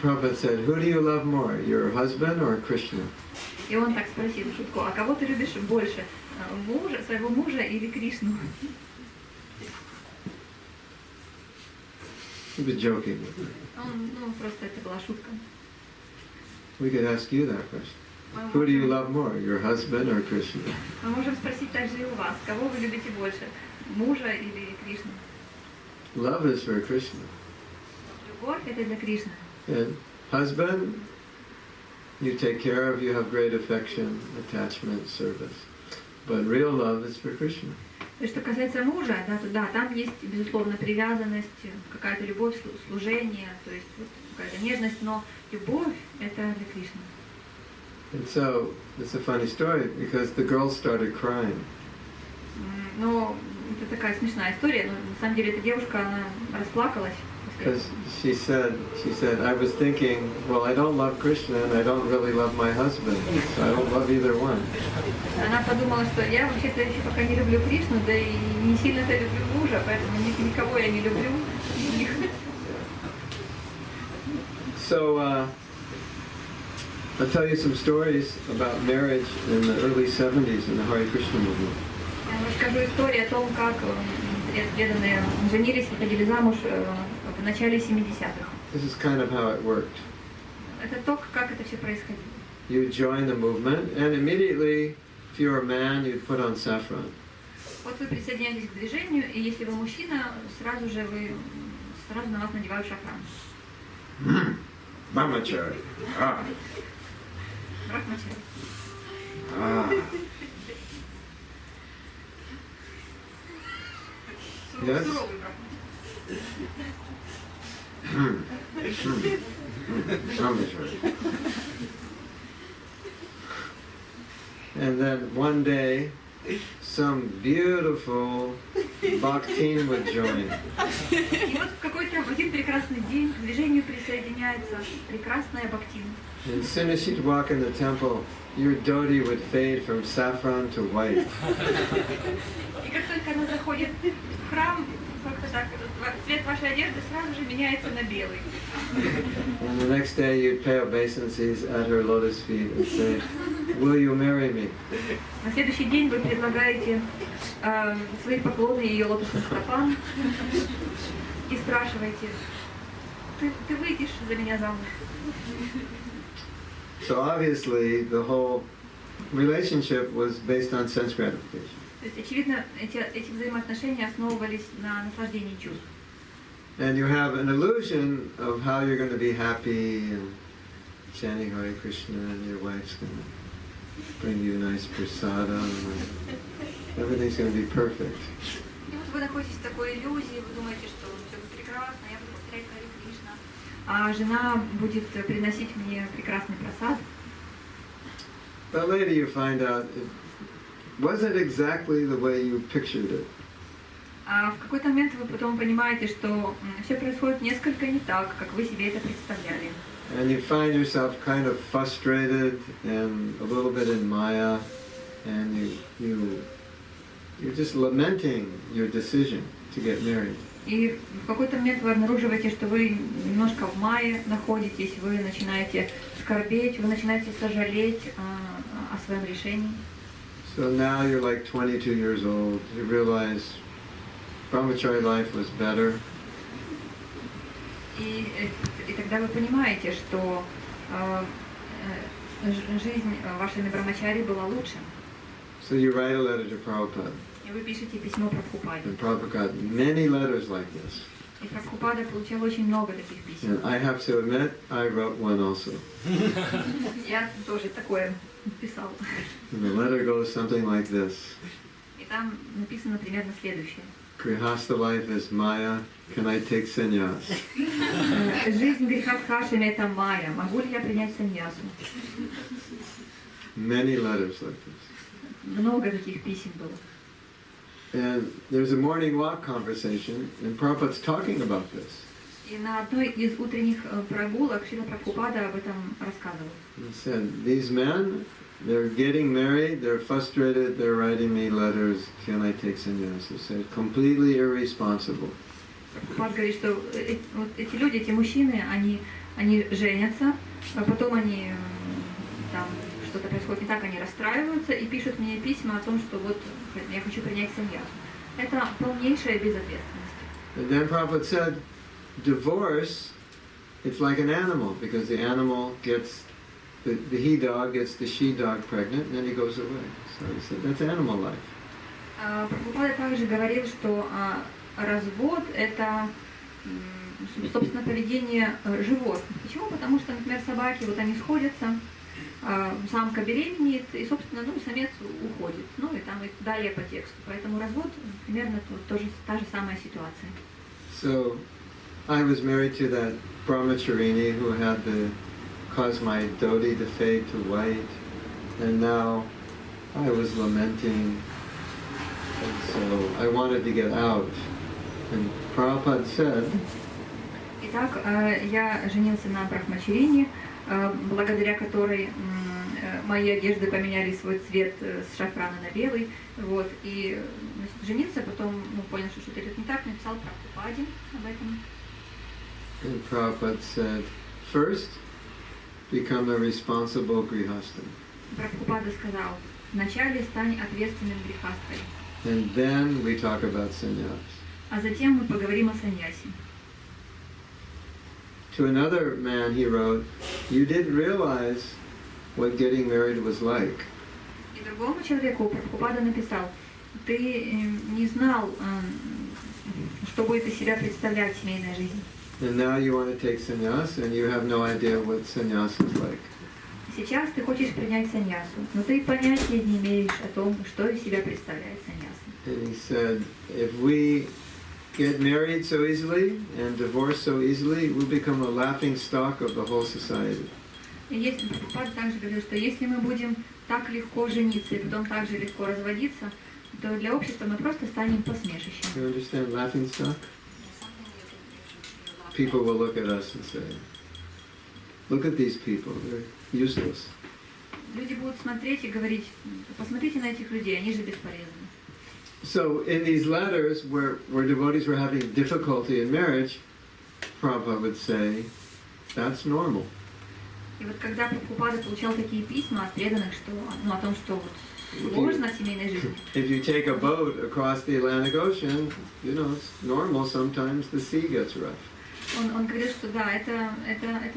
Prabhupada said, who do you love more, your husband or Krishna? И он так спросил в шутку, а кого ты любишь больше, своего мужа или Кришну? He was joking. Просто это была шутка. We could ask you that question. Who do you love more, your husband or Krishna? Мы можем спросить также и у вас, кого вы любите больше, мужа или Кришну? Love is for Krishna. Любовь это для Кришны. And husband, you take care of, you have great affection, attachment, service. But real love is for Krishna. То есть, что касается мужа, да, там есть, безусловно, привязанность, какая-то любовь, служение, то есть вот, какая-то нежность, но любовь это для Кришны. And so, it's a funny story because the girl started crying. Но Это такая смешная история, но на самом деле эта девушка, она расплакалась. Because she said, I was thinking, well, I don't love Krishna and I don't really love my husband, so I don't love either one. Она подумала, что я вообще-то еще пока не люблю Кришну, да и не сильно-то люблю мужа, поэтому никого я не люблю. So, I'll tell you some stories about marriage in the early 70s in the Hare Krishna movement. Я расскажу историю о том, как преданные женились, выходили замуж в начале 70-х. This is kind of how it worked. Это то, как это все происходило. You join the movement, and immediately, if you're a man, you'd put on saffron. Вот вы присоединяетесь к движению, и если вы мужчина, сразу на вас надевают шафран. Brahmachari. Ah. Брахмачари. Ah. Yes? Суровый Brahmachari. And then one day, some beautiful bhaktin would join. И вот в один прекрасный день к движению присоединяется прекрасная бхактин. And as soon as she'd walk in the temple, your dhoti would fade from saffron to white. И как только она заходит в храм, как-то так, цвет вашей одежды сразу же меняется на белый. And the next day you'd pay obeisances at her lotus feet and say, will you marry me? На следующий день вы предлагаете свои поклоны ее лотосным стопам и спрашиваете, ты выйдешь за меня замуж? So obviously the whole relationship was based on sense gratification. То есть, очевидно, эти взаимоотношения основывались на наслаждении чувств. And you have an illusion of how you're going to be happy and chanting Hare Krishna, and your wife's going to bring you nice prasadam, and everything's going to be perfect. И вот вы находитесь в такой иллюзии, вы думаете, что все будет прекрасно, я буду повторять Харе Кришна, а жена будет приносить мне прекрасный прасад. But later you find out it wasn't exactly the way you pictured it. А в какой-то момент вы потом понимаете, что все происходит несколько не так, как вы себе это представляли. And you find yourself kind of frustrated and a little bit in Maya, and you're just lamenting your decision to get married. И в какой-то момент вы обнаруживаете, что вы немножко в мае находитесь, вы начинаете скорбеть, вы начинаете сожалеть о своем решении. So now you're like 22 years old. You realize brahmachari life was better. И тогда вы понимаете, что жизнь вашей брамачари была лучше. So you write a letter to Prabhupada. И вы пишете письмо Прабхупаде. And Prabhupada got many letters like this. И Прабхупада получил очень много таких писем. And I have to admit, I wrote one also. Я тоже такое писал. And the letter goes something like this. И там написано примерно следующее. Grihastha life is Maya. Can I take sannyas? Жизнь грехастхашами это майя. Могу ли я принять саньясу? Many letters like this. Много таких писем было. And there's a morning walk conversation, and Prabhupada's talking about this. И на одной из утренних прогулок Шрила Прабхупада об этом рассказывал. He said, these men, they're getting married, they're frustrated, they're writing me letters, can I take sannyas? He said, completely irresponsible. Прабхупад говорит, что вот эти люди, эти мужчины, они женятся, а потом они там что-то происходит не так, они расстраиваются и пишут мне письма о том, что вот я хочу принять саньясу. Это полнейшая безответственность. And then Prabhupada said, divorce, it's like an animal, because the animal gets, the he dog gets the she dog pregnant, and then he goes away. So he said, that's animal life. Прабхупада также говорил, что развод – это, собственно, поведение животных. Почему? Потому что, например, собаки, вот они сходятся, самка беременеет, и, собственно, самец уходит. Ну и там и далее по тексту. Поэтому развод примерно тоже та же самая ситуация. So, I was married to that brahmacharini who had caused my dhoti to fade to white, and now I was lamenting And so I wanted to get out. And Prabhupada said, Итак, я женился на брахмачарине, благодаря которой мои одежды поменяли свой цвет с шафрана на белый. Вот, и женился, потом понял, что что-то идет не так, написал Прабхупаде об этом. and Prabhupada said, first, become a responsible grihastha. Прабхупада сказал, вначале стань ответственным грихастой, And then we talk about sannyas. а затем мы поговорим о саньясе. To another man he wrote, you didn't realize what getting married was like. И другому человеку Прабхупада написал, ты не знал, что будет из себя представлять семейная жизнь. And now you want to take sannyas and you have no idea what sannyas is like. Сейчас ты хочешь принять саньясу, но ты понятия не имеешь о том, что из себя представляет саньяса. And he said, if we get married so easily and divorce so easily, we'll become a laughing stock of the whole society. И если Прабхупада также говорил, что если мы будем так легко жениться и потом так же легко разводиться, то для общества мы просто станем посмешищем. You understand laughing stock? People will look at us and say, look at these people, they're useless. Люди будут смотреть и говорить, посмотрите на этих людей, они же бесполезны. So in these letters where devotees were having difficulty in marriage, Prabhupada would say, that's normal. И вот когда Прабхупада получал такие письма от преданных, что, о том, что вот сложно в семейной жизни. If you take a boat across the Atlantic Ocean, you know, it's normal, sometimes the sea gets rough. Он говорил, что да, это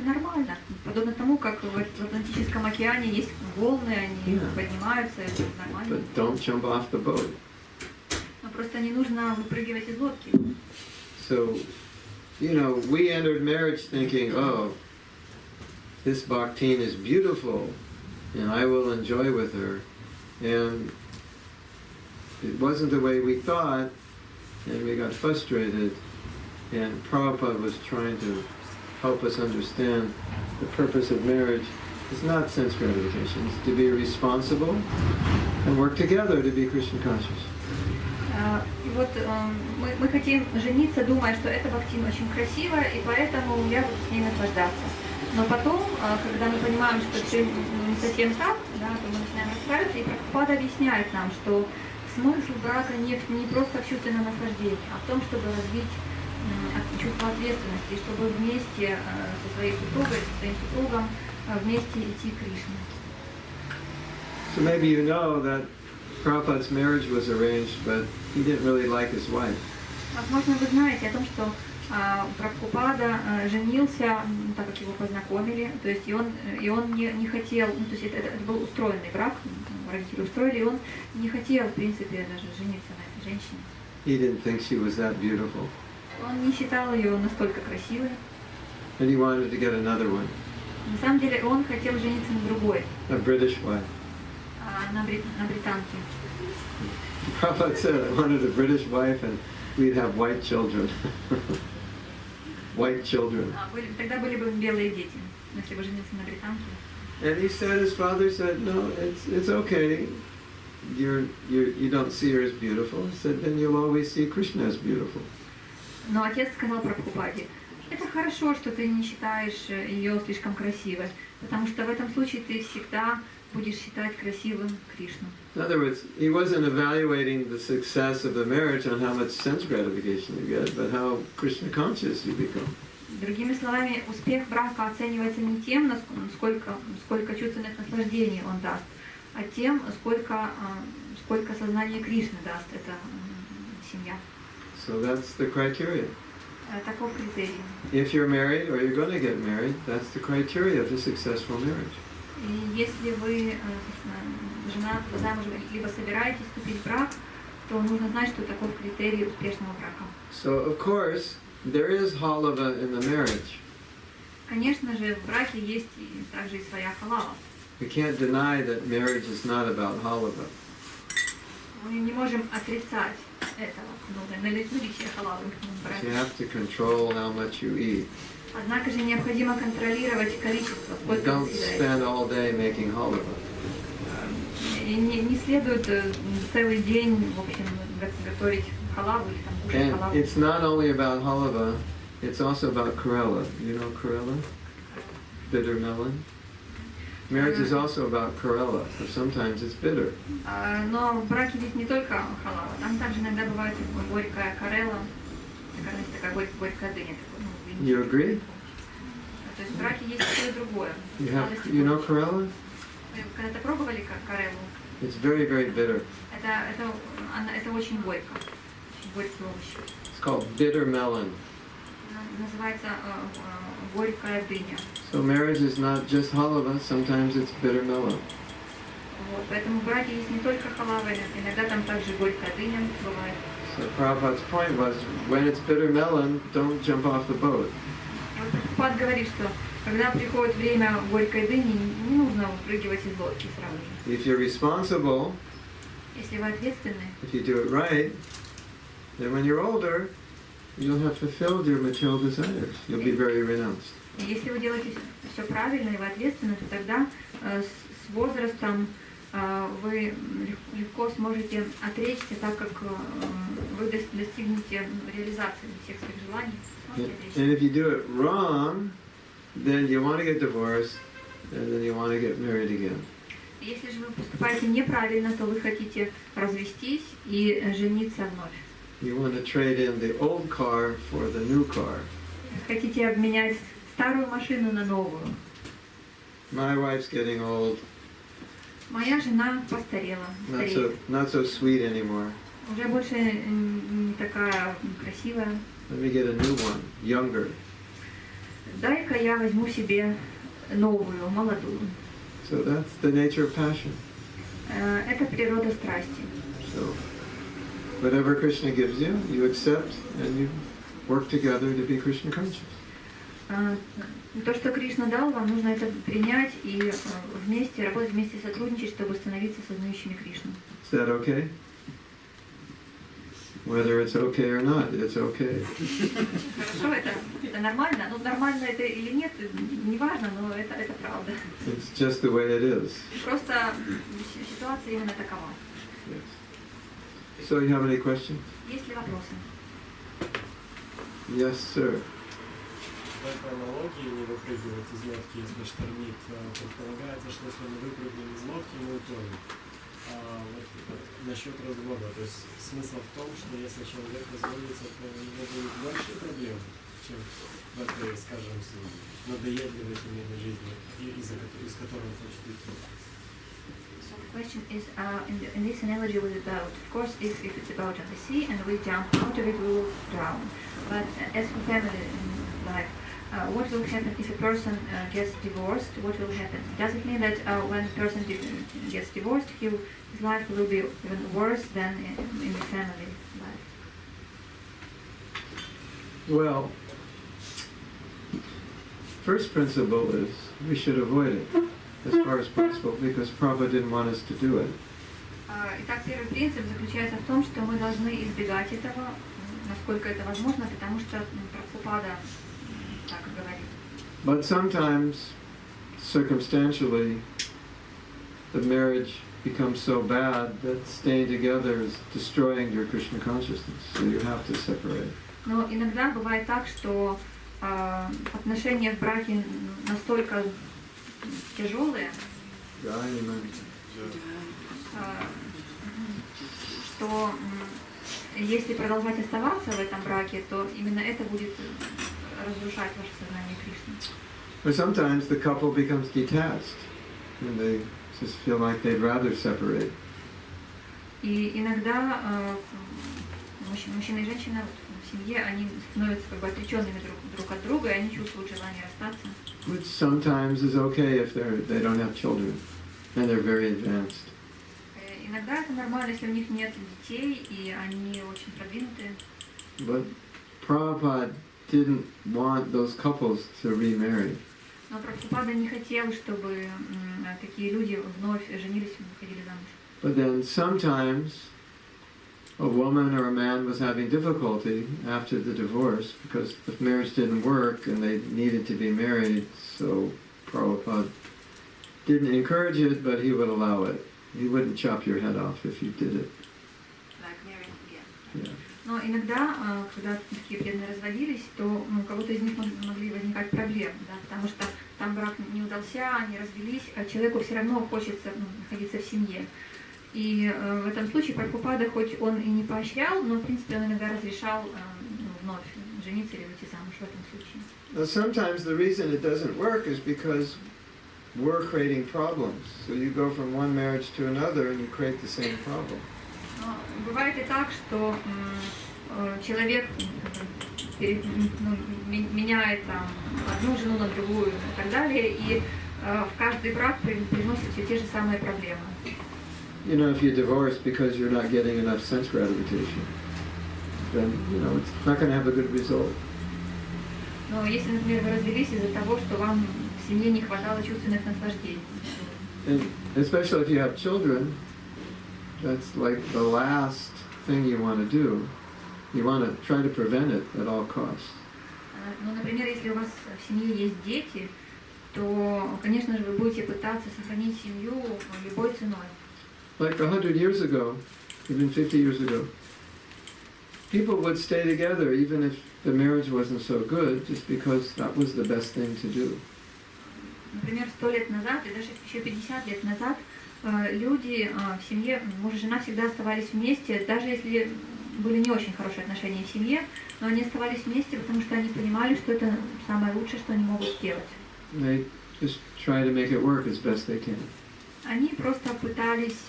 нормально. Подобно тому, как в Атлантическом океане есть волны, они поднимаются, это нормально. But don't jump off the boat. Но просто не нужно выпрыгивать из лодки. So, you know, we entered marriage thinking, oh, this bhaktin is beautiful, and I will enjoy with her. And it wasn't the way we thought, and we got frustrated. And Prabhupada was trying to help us understand the purpose of marriage is not sense gratification, it's to be responsible and work together to be Krishna conscious. И вот мы хотим жениться, думая, что эта бхактин очень красивая, и поэтому я буду с ней наслаждаться. Но потом, когда мы понимаем, что это не совсем так, да, то мы начинаем расстраиваться, и Прабхупада объясняет нам, что смысл брака не просто в чувственном наслаждении, а в том, чтобы развить чувство ответственности, чтобы вместе со своей супругой, со своим супругом вместе идти к Кришне. So maybe you know that Prabhupada's marriage was arranged, but he didn't really like his wife. Возможно, вы знаете о том, что Прабхупада женился, так как его познакомили, то есть и он не хотел, то есть это был устроенный брак, родители устроили, и он не хотел, в принципе, даже жениться на этой женщине. He didn't think she was that beautiful. Он не считал ее настолько красивой. And he wanted to get another one, На самом деле он хотел жениться на другой, a British wife. на британке. Prabhupada said, I wanted a British wife and we'd have white children. White children. Тогда были бы белые дети, если бы женился на британке. And he said, his father said, no, it's okay. You don't see her as beautiful. He said, then you'll always see Krishna as beautiful. Но отец сказал Прабхупаде, это хорошо, что ты не считаешь ее слишком красивой, потому что в этом случае ты всегда будешь считать красивым Кришну. In other words, he wasn't evaluating the success of the marriage on how much sense gratification you get, but how Krishna conscious you become. Другими словами, успех брака оценивается не тем, сколько чувственных наслаждений он даст, а тем, сколько сознания Кришны даст эта семья. So that's the criteria. Таков критерий. If you're married or you're going to get married, that's the criteria of a successful marriage. И если вы женаты, замужем, либо собираетесь вступить в брак, то нужно знать, что таков критерий успешного брака. So of course, there is halava in the marriage. Конечно же, в браке есть также и своя халава. We can't deny that marriage is not about halava. Мы не можем отрицать этого. Наличие халавы в браке. You have to control how much you eat. Однако же необходимо контролировать количество, сколько Don't вы съедаете. spend all day making halava. И не следует целый день, в общем, готовить халаву или там кушать And халаву. it's not only about halava, it's also about Kerala. You know Kerala? Bitter melon? Marriage is also about Kerala, but sometimes it's bitter. Но в браке ведь не только халава, там также иногда бывает горькая карелла, такая горькая дыня. You agree? То есть в браке есть и то, и другое. You know Kerala? Вы когда-то пробовали кареллу? It's very, very bitter. Это очень горько. Очень горький овощ. It's called bitter melon. Называется горькая дыня. So marriage is not just halava, sometimes it's bitter melon. Вот, поэтому в браке есть не только халава, иногда там также горькая дыня бывает. So Prabhupada's point was, when it's bitter melon, don't jump off the boat. Вот Прабхупад говорит, что когда приходит время горькой дыни, не нужно выпрыгивать из лодки сразу же. If you're responsible, Если вы ответственны, if you do it right, then when you're older, you'll have fulfilled your material desires. You'll be very renounced. и если вы делаете все правильно и вы ответственны, то тогда с возрастом вы легко сможете отречься, так как вы достигнете реализации всех своих желаний. And if you do it wrong, then you want to get divorced, and then you want to get married again. Если же вы поступаете неправильно, то вы хотите развестись и жениться вновь. You want to trade in the old car for the new car. Хотите обменять старую машину на новую. My wife's getting old, Моя жена постарела, стареет. not so sweet anymore. Уже больше не такая красивая. Let me get a new one, younger. Дай-ка я возьму себе новую, молодую. So that's the nature of passion. Это природа страсти. So whatever Krishna gives you, you accept and you work together to be Krishna conscious. То, что Кришна дал, вам нужно это принять и вместе, работать вместе, сотрудничать, чтобы становиться сознающими Кришну. Is that okay? Whether it's okay or not, it's okay. Хорошо, это нормально. Ну, нормально это или нет, не важно, но это правда. It's just the way it is. Просто ситуация именно такова. Yes. So you have any questions? Есть ли вопросы? Yes, sir. По аналогии не выпрыгивать из лодки, если штормит, предполагается, что если мы выпрыгнем из лодки, мы утонем. Вот насчет развода, то есть смысл в том, что если человек разводится, то у него будет больше проблем, чем в этой, скажем, надоедливой семейной жизни, из которой он хочет уйти. So the question is, in this analogy with the boat, of course, if it's a boat on the sea and we jump out of it, we will drown. But as for family life, what will happen if a person gets divorced? What will happen? Does it mean that when a person gets divorced, his life will be even worse than in the family life? Well, first principle is we should avoid it as far as possible because Prabhupada didn't want us to do it. Итак, первый принцип заключается в том, что мы должны избегать этого, насколько это возможно, потому что Прабхупада так и говорит. But sometimes, circumstantially, the marriage becomes so bad that staying together is destroying your Krishna consciousness, so you have to separate. Но иногда бывает так, что отношения в браке настолько тяжелые, что если продолжать оставаться в этом браке, то именно это будет разрушать ваше сознание Кришны. Or sometimes the couple becomes detached and they just feel like they'd rather separate. И иногда мужчина и женщина в семье, они становятся как бы отреченными друг от друга, и они чувствуют желание расстаться. Which sometimes is okay if they don't have children and they're very advanced. Иногда это нормально, если у них нет детей, и они очень продвинутые. But Prabhupada didn't want those couples to remarry. Но Прабхупада не хотел, чтобы такие люди вновь женились и выходили замуж. But then sometimes a woman or a man was having difficulty after the divorce because the marriage didn't work and they needed to be married, so Prabhupada didn't encourage it, but he would allow it. He wouldn't chop your head off if you did it. Like marrying again. Но иногда, когда такие преданные разводились, то у кого-то из них могли возникать проблемы, да, потому что там брак не удался, они развелись, а человеку все равно хочется находиться в семье. И в этом случае Прабхупада, хоть он и не поощрял, но в принципе он иногда разрешал вновь жениться или выйти замуж в этом случае. Now, sometimes the reason it doesn't work is because we're creating problems. So you go from one marriage to another and you create the same problem. Но бывает и так, что человек меняет там, одну жену на другую и так далее, и в каждый брак приносит все те же самые проблемы. You know, if you divorce because you're not getting enough sense gratification, then, you know, it's not going to have a good result. Но если, например, вы развелись из-за того, что вам в семье не хватало чувственных наслаждений. And especially if you have children, that's like the last thing you want to do. You want to try to prevent it at all costs. Ну, например, если у вас в семье есть дети, то, конечно же, вы будете пытаться сохранить семью любой ценой. Like 100 years ago, even 50 years ago, people would stay together even if the marriage wasn't so good, just because that was the best thing to do. Например, 100 лет назад и даже еще 50 лет назад люди в семье, муж и жена всегда оставались вместе, даже если были не очень хорошие отношения в семье, но они оставались вместе, потому что они понимали, что это самое лучшее, что они могут сделать. They just try to make it work as best they can. Они просто пытались,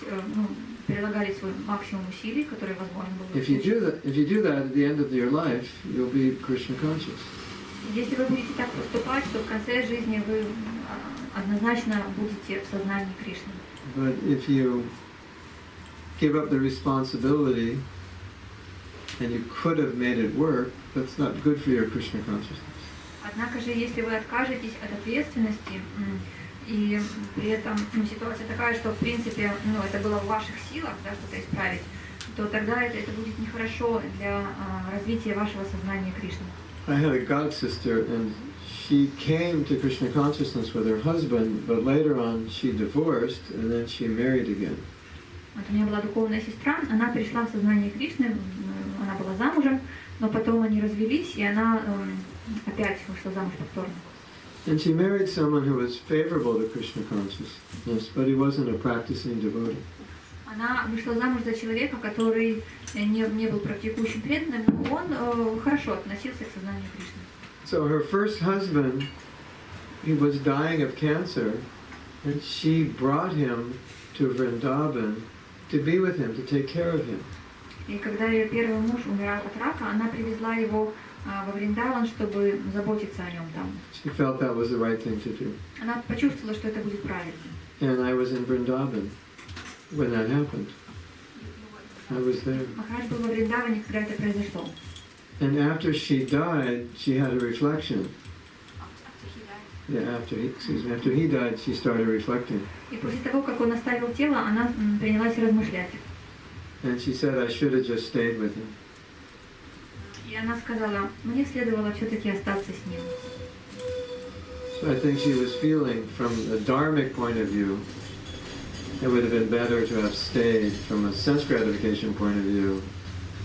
прилагали свой максимум усилий, которые возможно было. If you do that at the end of your life, you'll be Krishna conscious. Если вы будете так поступать, то в конце жизни вы однозначно будете в сознании Кришны. But if you give up the responsibility and you could have made it work, that's not good for your Krishna consciousness. Однако же, если вы откажетесь от ответственности, и при этом ситуация такая, что в принципе это было в ваших силах, да, что-то исправить, то тогда это будет нехорошо для развития вашего сознания Кришны. I had a god sister, and she came to Krishna consciousness with her husband, but later on she divorced and then she married again. Вот у меня была духовная сестра, она пришла в сознание Кришны, она была замужем, но потом они развелись, и она опять вышла замуж повторно. And she married someone who was favorable to Krishna consciousness, but he wasn't a practicing devotee. Она вышла замуж за человека, который не был практикующим преданным, но он хорошо относился к сознанию Кришны. So her first husband, he was dying of cancer, and she brought him to Vrindavan to be with him, to take care of him. И когда ее первый муж умирал от рака, она привезла его во Вриндаван, чтобы заботиться о нем там. She felt that was the right thing to do. Она почувствовала, что это будет правильно. And I was in Vrindavan when that happened. I was there. Махарадж был во Вриндаване, когда это произошло. And after she died, she had a reflection. Yeah, after he died, she started reflecting. И после того, как он оставил тело, она принялась размышлять. And she said, I should have just stayed with him. И она сказала, мне следовало все-таки остаться с ним. So I think she was feeling, from a dharmic point of view, it would have been better to have stayed. From a sense gratification point of view,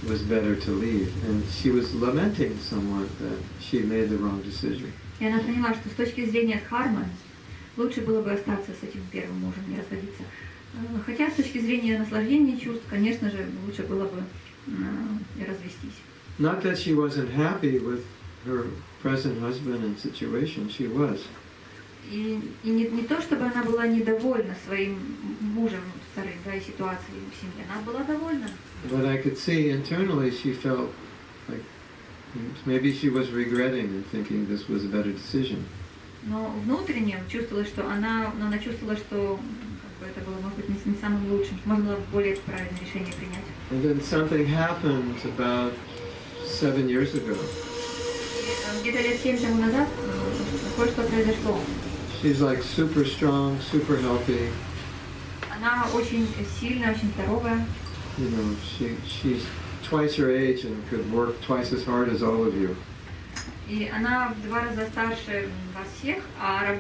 it was better to leave. And she was lamenting somewhat that she made the wrong decision. И она поняла, что с точки зрения дхармы лучше было бы остаться с этим первым мужем, не разводиться. Хотя с точки зрения наслаждения чувств, конечно же, лучше было бы развестись. Not that she wasn't happy with her present husband and situation, she was. И не то, чтобы она была недовольна своим мужем вторым, да, и ситуацией в семье. Она была довольна. But I could see internally she felt like maybe she was regretting and thinking this was a better decision. Но внутренне чувствовала, что она чувствовала, что это было, может быть, не самым лучшим, можно было более правильное решение принять. And then something happened about 7 years ago. Где-то лет 7 тому назад кое-что произошло. She's like super strong, super healthy. Она очень сильная, очень здоровая. You know, she's twice your age and could work twice as hard as all of you. И она в 2 раза старше вас всех, а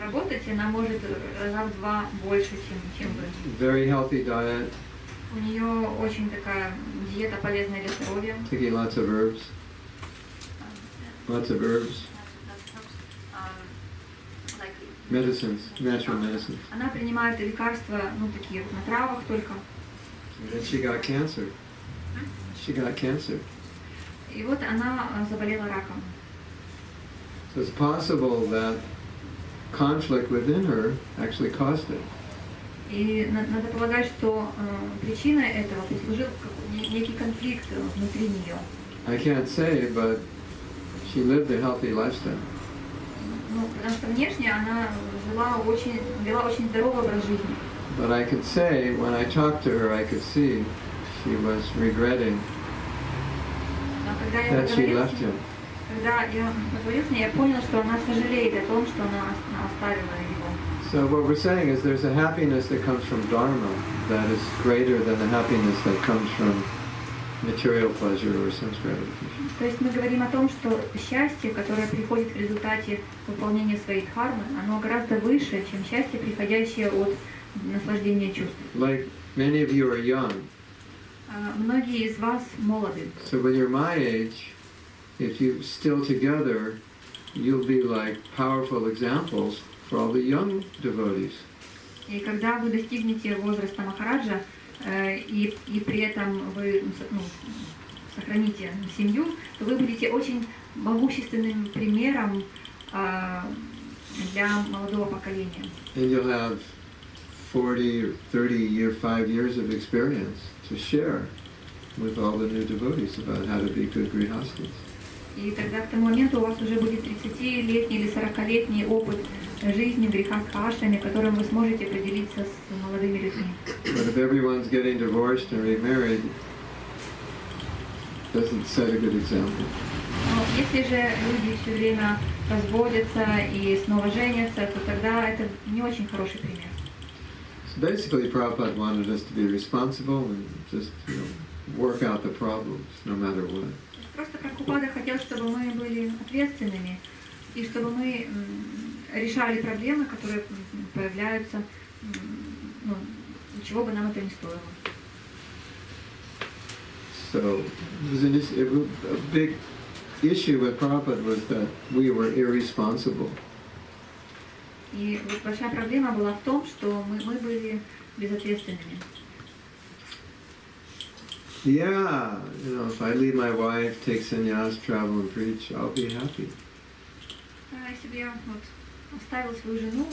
работать она может раза в 2 больше, чем вы. Very healthy diet. У нее очень такая диета полезная для здоровья. Taking lots of herbs. Lots of herbs. Medicines, natural medicines. Она принимает лекарства, ну, такие на травах только. And then she got cancer. She got cancer. И вот она заболела раком. So it's possible that conflict within her actually caused it. И надо полагать, что причиной этого послужил некий конфликт внутри нее. I can't say, but she lived a healthy lifestyle. Ну, потому что внешне она вела очень здоровый образ жизни. But I could say, when I talked to her, I could see she was regretting that she left him. Когда я поговорил с ней, я понял, что она сожалеет о том, что она оставила его. So what we're saying is there's a happiness that comes from Dharma that is greater than the happiness that comes from material pleasure or sense gratification. То есть мы говорим о том, что счастье, которое приходит в результате выполнения своей дхармы, оно гораздо выше, чем счастье, приходящее от наслаждения чувств. Like many of you are young. Многие из вас молоды. So when you're my age, if you're still together, you'll be like powerful examples for all the young devotees. И когда вы достигнете возраста Махараджа, и при этом вы сохраните семью, то вы будете очень могущественным примером для молодого поколения. And you'll have 40 or 5 years of experience to share with all the new devotees about how to be good grihastas. И тогда к тому моменту у вас уже будет 30-летний или 40-летний опыт жизни в грихастха-ашраме, которым вы сможете поделиться с молодыми людьми. But if everyone's getting divorced and remarried, doesn't set a good example. Но если же люди все время разводятся и снова женятся, то тогда это не очень хороший пример. So basically, Prabhupada wanted us to be responsible and just, work out the problems, no matter what. Просто Прабхупада хотел, чтобы мы были ответственными и чтобы мы решали проблемы, которые появляются, чего бы нам это ни стоило. So a big issue with Prabhupada was that we were irresponsible. И вот большая проблема была в том, что мы были безответственными. Yeah, if I leave my wife, take sannyas, travel and preach, I'll be happy. Если бы я оставил свою жену,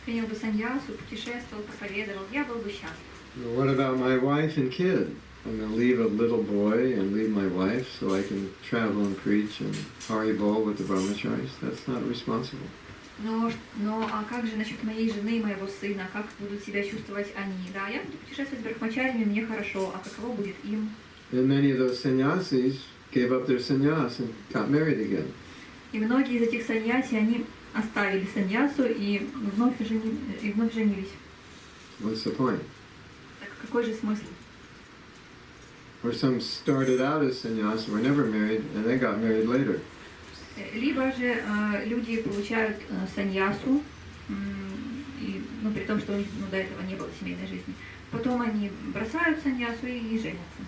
принял бы саньясу, путешествовал, проповедовал, я был бы счастлив. What about my wife and kid? I'm going to leave a little boy and leave my wife so I can travel and preach and haribol with the brahmacharis. That's not responsible. Но а как же насчет моей жены и моего сына? Как будут себя чувствовать они? Да, я буду путешествовать с брахмачарями, мне хорошо, а каково будет им? And many of those sannyasis gave up their sannyas and got married again. И многие из этих саньяси, они оставили саньясу и вновь женились. What's the point? Так какой же смысл? Or some started out as sannyas, were never married, and then got married later. Либо же люди получают саньясу, при том, что у них до этого не было семейной жизни. Потом они бросают саньясу и женятся.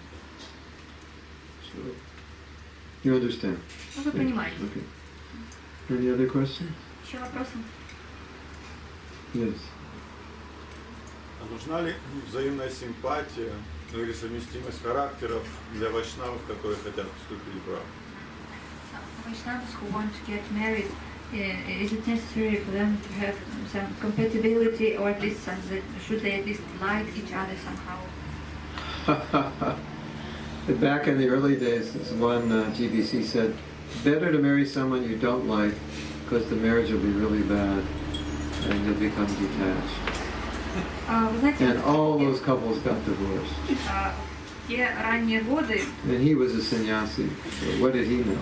So, you understand? Вы понимаете. Okay. Any other questions? Еще вопросы? Yes. А нужна ли взаимная симпатия или совместимость характеров для вайшнавов, которые хотят вступить в брак? Vaishnavas who want to get married, is it necessary for them to have some compatibility, or at least should they at least like each other somehow? Back in the early days, one GBC said, better to marry someone you don't like, because the marriage will be really bad, and you'll become detached. And all those couples got divorced. Те ранние годы, and he was a sannyasi, so what did he know?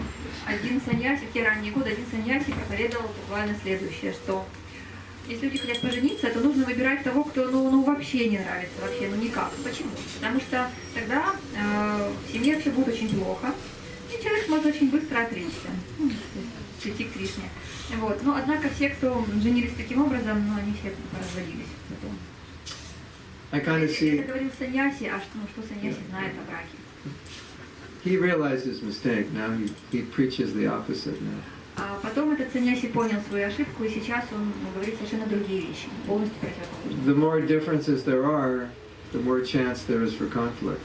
Один саньяси, в те ранние годы, один саньяси проповедовал буквально следующее, что если люди хотят пожениться, то нужно выбирать того, кто вообще не нравится, вообще, никак. Почему? Потому что тогда в семье все будет очень плохо, и человек может очень быстро отречься, прийти к Кришне. Вот. Но однако все, кто женились таким образом, они все разводились потом. I kind of see Это говорил саньяси, а что саньяси знает о браке? he realized his mistake. Now he preaches the opposite now. А потом этот саньяси понял свою ошибку, и сейчас он говорит совершенно другие вещи, полностью противоположные. The more differences there are, the more chance there is for conflict.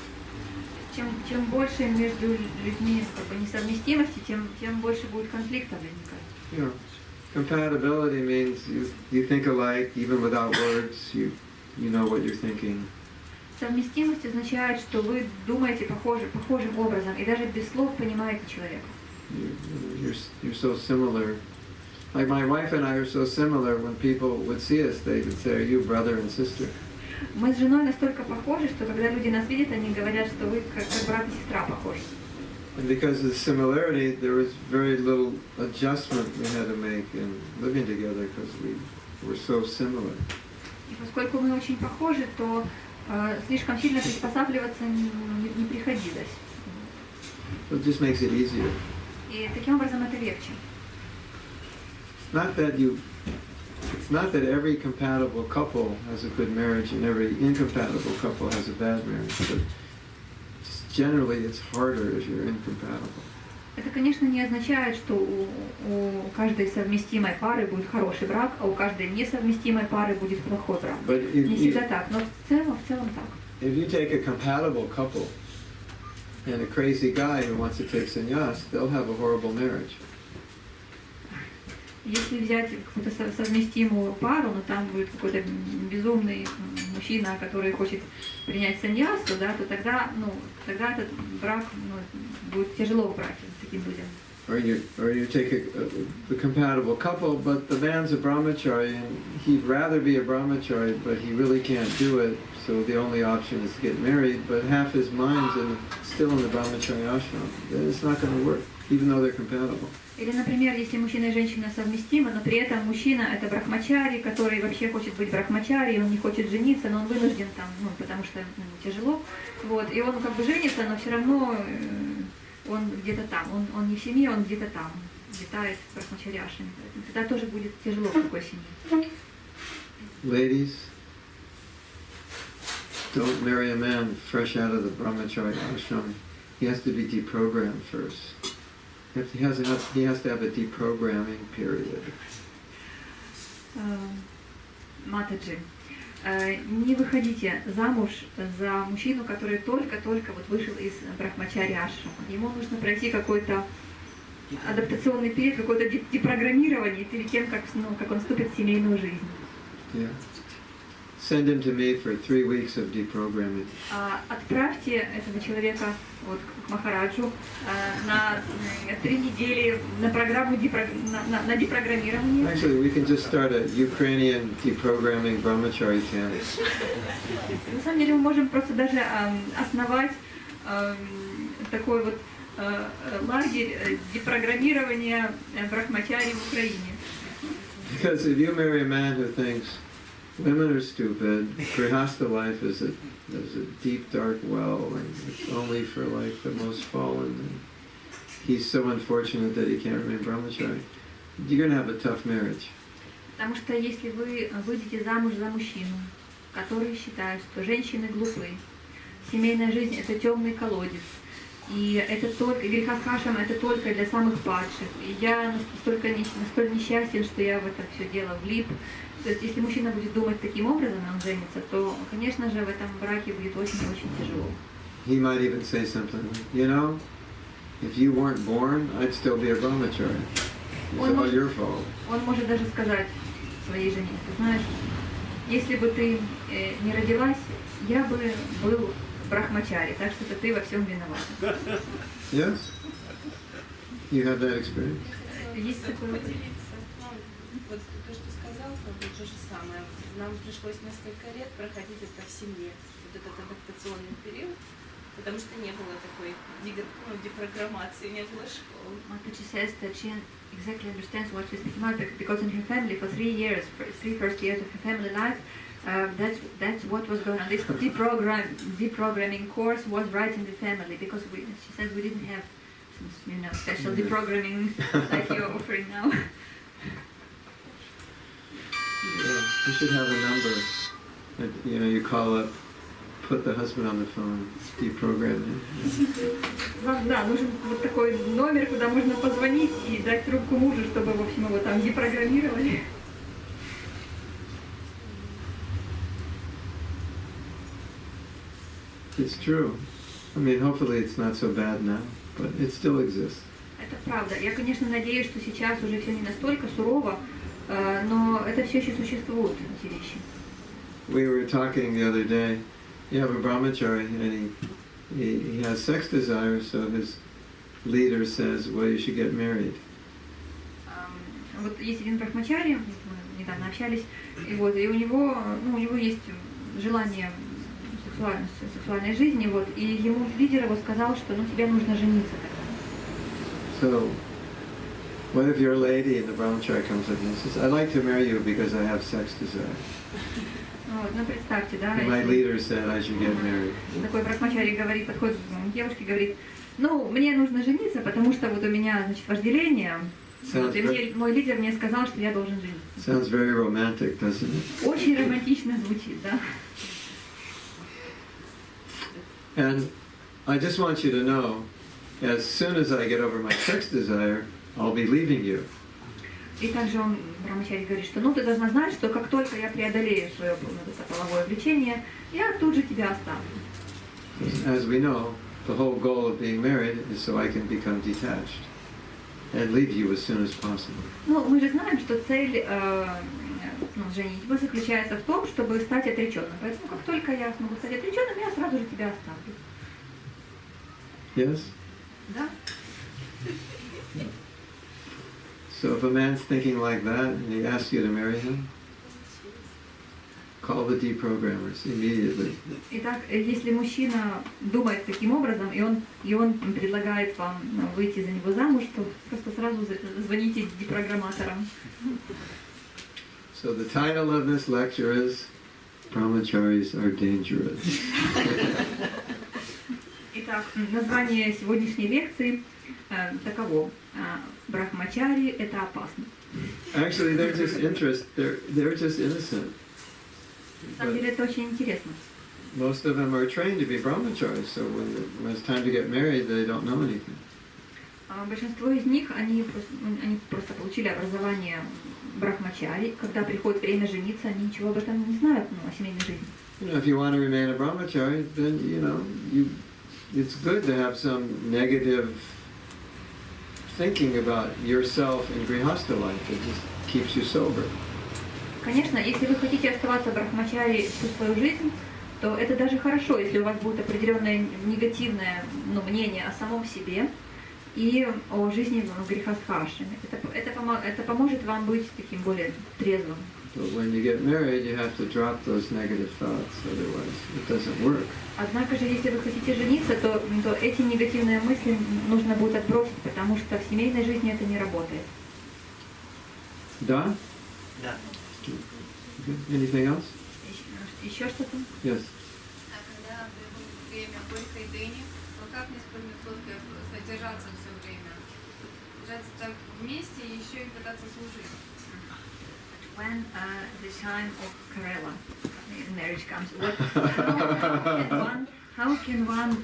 Чем больше между людьми несовместимости, тем больше будет конфликта возникать. You know, compatibility means you think alike, even without words. You know what you're thinking. Совместимость означает, что вы думаете похожим образом, и даже без слов понимаете человека. You're so similar. Like my wife and I are so similar. When people would see us, they would say, "Are you brother and sister?" Мы с женой настолько похожи, что когда люди нас видят, они говорят, что вы как брат и сестра похожи. And because of the similarity, there was very little adjustment we had to make in living together because we were so similar. И поскольку мы очень похожи, то слишком сильно приспосабливаться не приходилось. It just makes it easier. И таким образом это легче. It's not that every compatible couple has a good marriage and every incompatible couple has a bad marriage, but generally it's harder if you're incompatible. Это, конечно, не означает, что у каждой совместимой пары будет хороший брак, а у каждой несовместимой пары будет плохой брак. Не всегда так, но в целом так. If you take a compatible couple and a crazy guy who wants to take sannyas, they'll have a horrible marriage. Если взять какую-то совместимую пару, но там будет какой-то безумный мужчина, который хочет принять саньясу, да, то тогда этот брак будет тяжело в браке с таким людям. Or you take a compatible couple, but the man's a brahmachari and he'd rather be a brahmachari, but he really can't do it, so the only option is to get married, but half his mind's still in the brahmachari ashram. Then it's not going to work, even though they're compatible. Или, например, если мужчина и женщина совместимы, но при этом мужчина это брахмачари, который вообще хочет быть брахмачари, он не хочет жениться, но он вынужден там, потому что тяжело, вот, и он как бы женится, но все равно он где-то там, он не в семье, он где-то там, летает с брахмачаряшами. Тогда тоже будет тяжело в такой семье. Ladies, don't marry a man fresh out of the brahmachari ashram. He has to be deprogrammed first. He has to have a deprogramming period. Матаджи, не выходите замуж за мужчину, который только вот вышел из брахмачари ашрама. Ему нужно пройти какой-то адаптационный период, какое-то депрограммирование перед тем, как он вступит в семейную жизнь. Yeah. Send him to me for 3 weeks of deprogramming. Отправьте этого человека вот к Махараджу на 3 недели на программу на депрограммирование. Actually, we can just start a Ukrainian deprogramming brahmachari camp. На самом деле мы можем просто даже основать такой вот лагерь депрограммирования брахмачари в Украине. Because if you marry a man who thinks women are stupid, grihastha life is a deep, dark well, and it's only for like the most fallen, and he's so unfortunate that he can't remain brahmachari, you're going to have a tough marriage. Потому что если вы выйдете замуж за мужчину, который считает, что женщины глупы, семейная жизнь – это темный колодец, и это только, грехастхашам – это только для самых падших, и я настолько несчастен, что я в это все дело влип. То есть, если мужчина будет думать таким образом, и он женится, то, конечно же, в этом браке будет очень-очень тяжело. He might even say something like, you know, if you weren't born, I'd still be a brahmachari. It's all your fault. Он может даже сказать своей жене, ты знаешь, если бы ты не родилась, я бы был брахмачари, так что ты во всем виноват. Yes? You have that experience? Есть такое? Вот то, что сказал, как бы то же самое. Нам пришлось несколько лет проходить это в семье, вот этот адаптационный период, потому что не было такой депрограммации, не было школы. Mataji says that she exactly understands what she's speaking about because in her family for 3 years, 3 first years of her family life, that's what was going on. This deprogramming course was right in the family because she says we didn't have special deprogramming like you're offering now. Yeah, we should have a number. And, you know, you call up, put the husband on the phone, deprogram him. Вам, да, нужен вот такой номер, куда можно позвонить и дать трубку мужу, чтобы, в общем, его там депрограммировали. It's true. I mean, hopefully it's not so bad now, but it still exists. Это правда. Я, конечно, надеюсь, что сейчас уже все не настолько сурово, но это все еще существуют, эти вещи. We were talking the other day. You have a brahmachari, and he has sex desire, so his leader says, well, you should get married. Вот есть один брахмачари, мы недавно общались, и вот, и у него есть желание сексуальной жизни, вот, и ему лидер его сказал, что тебе нужно жениться тогда. So, what if you're a lady and the brahmachari comes up and says, I'd like to marry you because I have sex desire. Вот, ну представьте, да, And my leader said I should get married. такой брахмачари говорит, подходит к девушке, говорит, мне нужно жениться, потому что вот у меня, значит, вожделение, вот, и мой лидер мне сказал, что я должен жениться. Sounds very romantic, doesn't it? Очень романтично звучит, да. And I just want you to know, as soon as I get over my sex desire, I'll be leaving you. И также он, брахмачари, говорит, что ты должна знать, что как только я преодолею свое половое влечение, я тут же тебя оставлю. As we know, the whole goal of being married is so I can become detached and leave you as soon as possible. Мы же знаем, что цель женитьбы заключается в том, чтобы стать отреченным. Поэтому как только я смогу стать отреченным, я сразу же тебя оставлю. Yes? Да? So if a man's thinking like that and he asks you to marry him, call the deprogrammers immediately. Итак, если мужчина думает таким образом, и он предлагает вам выйти за него замуж, то просто сразу звоните депрограмматорам. So the title of this lecture is Brahmacharis are dangerous. Итак, название сегодняшней лекции таково. Брахмачари – это опасно. Actually, they're just they're just innocent. На самом деле это очень интересно. Most of them are trained to be brahmacharis, so when it's time to get married, they don't know anything. Большинство из них, они просто получили образование брахмачари. Когда приходит время жениться, они ничего об этом не знают, о семейной жизни. You know, if you want to remain a brahmachari, then it's good to have some negative thinking about yourself in grihastha life. It just keeps you sober. Конечно, если вы хотите оставаться брахмачари всю свою жизнь, то это даже хорошо, если у вас будет определенное негативное мнение о самом себе и о жизни в грихастха-ашраме. Это поможет вам быть таким более трезвым. But when you get married, you have to drop those negative thoughts, otherwise it doesn't work. Однако же, если вы хотите жениться, то эти негативные мысли нужно будет отбросить, потому что в семейной жизни это не работает. Да? Да. Anything else? Еще что-то? Yes. А когда приходит время горькой дыни, то как не содержаться все время? Держаться так вместе и еще и пытаться служить. When the time of Karela marriage comes, how can one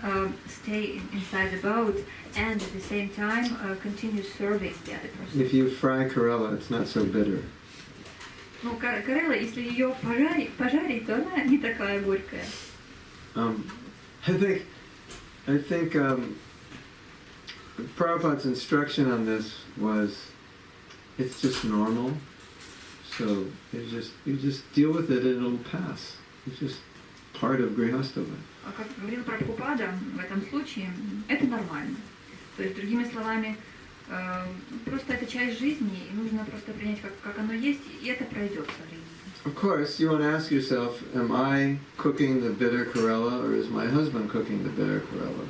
stay inside the boat and at the same time continue serving the other person? If you fry Karela, it's not so bitter. Карела, если ее пожарить, то она не такая горькая. I think Prabhupada's instruction on this was, it's just normal. So you just deal with it and it'll pass. It's just part of grihastha life. Как говорил Прабхупада в этом случае, это нормально. То есть, другими словами, просто это часть жизни, и нужно просто принять, как оно есть, и это пройдет со временем. Of course, you want to ask yourself, am I cooking the bitter Karela, or is my husband cooking the bitter Karela?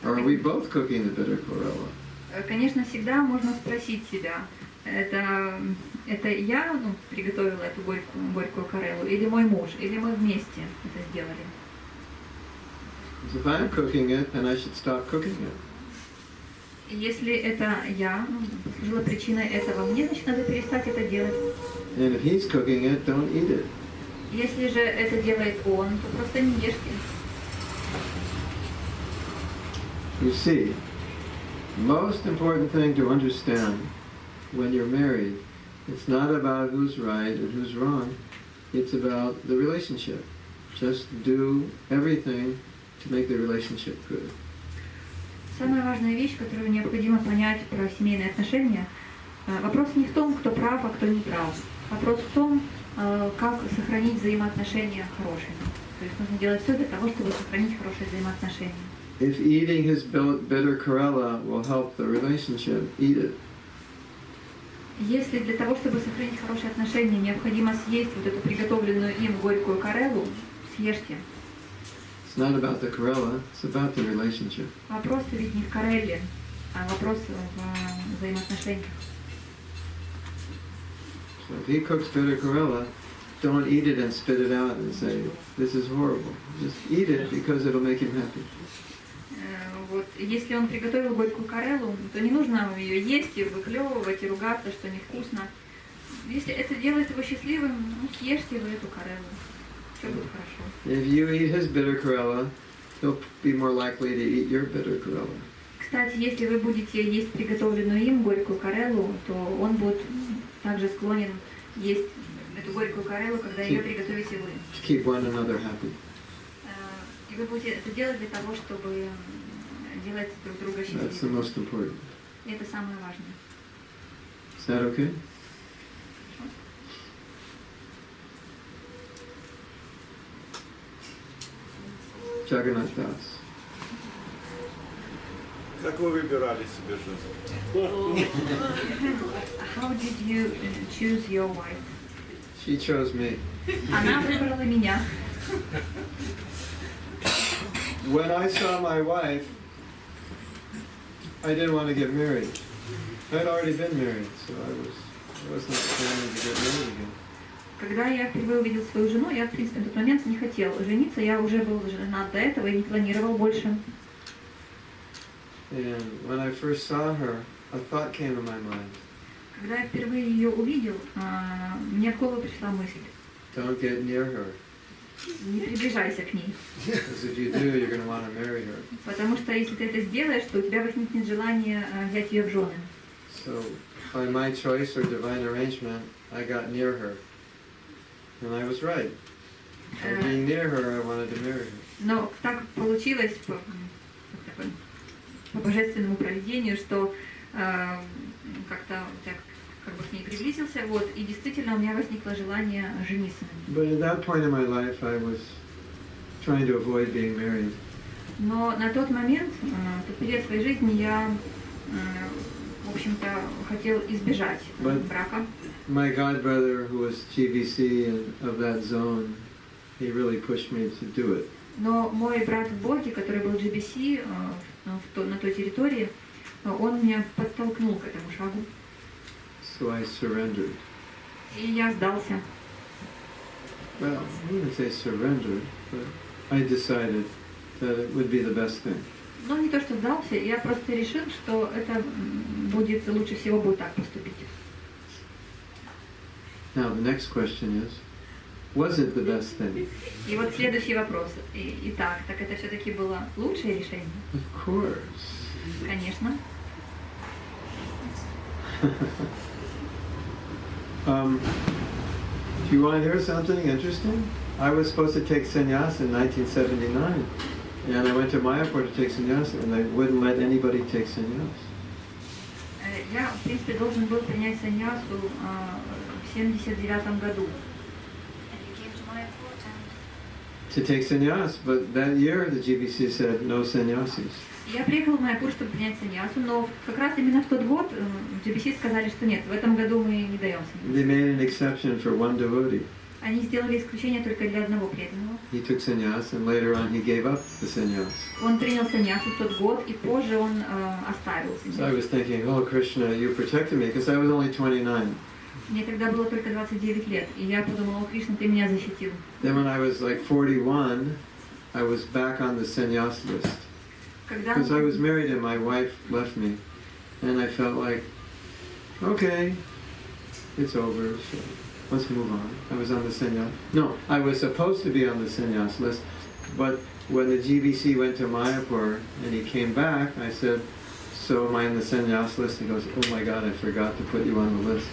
Or are we both cooking the bitter Karela? Конечно, всегда можно спросить себя, это я приготовила эту горькую карелу, или мой муж, или мы вместе это сделали? If I'm cooking it, then I should stop cooking it. Если это я служила причиной этого, мне, значит, надо перестать это делать. And if he's cooking it, don't eat it. Если же это делает он, то просто не ешьте. You see, most important thing to understand when you're married, it's not about who's right and who's wrong, it's about the relationship. Just do everything to make the relationship good. Самая важная вещь, которую необходимо понять про семейные отношения, вопрос не в том, кто прав, а кто не прав. Вопрос в том, как сохранить взаимоотношения хорошими. То есть нужно делать все для того, чтобы сохранить хорошие взаимоотношения. If eating his bitter Karela will help the relationship, eat it. Если для того, чтобы сохранить хорошие отношения, необходимо съесть вот эту приготовленную им горькую карелу, съешьте. It's not about the Karela, it's about the relationship. Вопрос ведь не в кареле, а вопрос в взаимоотношениях. So if he cooks bitter Karela, don't eat it and spit it out and say, this is horrible. Just eat it because it'll make him happy. Вот, если он приготовил горькую карелу, то не нужно ее есть и выклевывать, и ругаться, что невкусно. Если это делает его счастливым, ну, съешьте вы эту карелу. Все будет хорошо. If you eat his bitter Karela, he'll be more likely to eat your bitter Karela. Кстати, если вы будете есть приготовленную им горькую карелу, то он будет также склонен есть эту горькую карелу, когда ее приготовите вы. To keep one another happy. И вы будете это делать для того, чтобы делать друг друга That's the счастливыми. most important. И это самое важное. Is that okay? Jagannath Das. Как вы выбирали себе жену? How did you choose your wife? She chose me. Она выбрала меня. When I saw my wife, I didn't want to get married. I'd already been married, so I was not planning to get married again. Когда я впервые увидел свою жену, я, в принципе, на тот момент не хотел жениться. Я уже был женат до этого и не планировал больше. And when I first saw her, a thought came to my mind. Когда я впервые ее увидел, мне в голову пришла мысль. Don't get near her. Не приближайся к ней. Because if you do, you're going to want to marry her. Потому что если ты это сделаешь, то у тебя возникнет желание взять ее в жены. So, by my choice or divine arrangement, I got near her. And I was right. By being near her, I wanted to marry her. Но так получилось по божественному провидению, что как-то так, как бы к ней приблизился, вот, и действительно у меня возникло желание жениться на ней. But at that point in my life, I was trying to avoid being married. Но на тот момент, в тот период своей жизни, я, в общем-то, хотел избежать брака. My godbrother, who was GBC and of that zone, he really pushed me to do it. Но мой брат в Боге, который был GBC на той территории, он меня подтолкнул к этому шагу. So I surrendered. И я сдался. Well, I wouldn't say surrendered, but I decided that it would be the best thing. Ну, не то, что сдался, я просто решил, что это будет, лучше всего будет так поступить. Now the next question is, was it the best thing? И вот следующий вопрос. Итак, так это все-таки было лучшее решение? Of course. Конечно. Do you want to hear something interesting? I was supposed to take sannyas in 1979, and I went to Mayapur to take sannyas, and they wouldn't let anybody take sannyas. Я, в принципе, должен был принять саньясу в 79 году. To take sannyas, but that year the GBC said no sannyasis. Я приехал в Майапур, чтобы принять саньясу, но как раз именно в тот год в GBC сказали, что нет, в этом году мы не даем саньясу. They made an exception for one devotee. Они сделали исключение только для одного преданного. He took sannyas, and later on he gave up the sannyas. Он принял саньясу в тот год, и позже он оставил So I саньясу. was thinking, oh Krishna, you protected me, because I was only 29. Мне тогда было только 29 лет, и я подумала, о, Кришна, ты меня защитил. Then when I was like 41, I was back on the sannyas list. Because I was married and my wife left me. And I felt like, okay, it's over. So let's move on. I was on the sannyas. No, I was supposed to be on the sannyas list, but when the GBC went to Mayapur and he came back, I said, so am I on the sannyas list? He goes, oh my God, I forgot to put you on the list.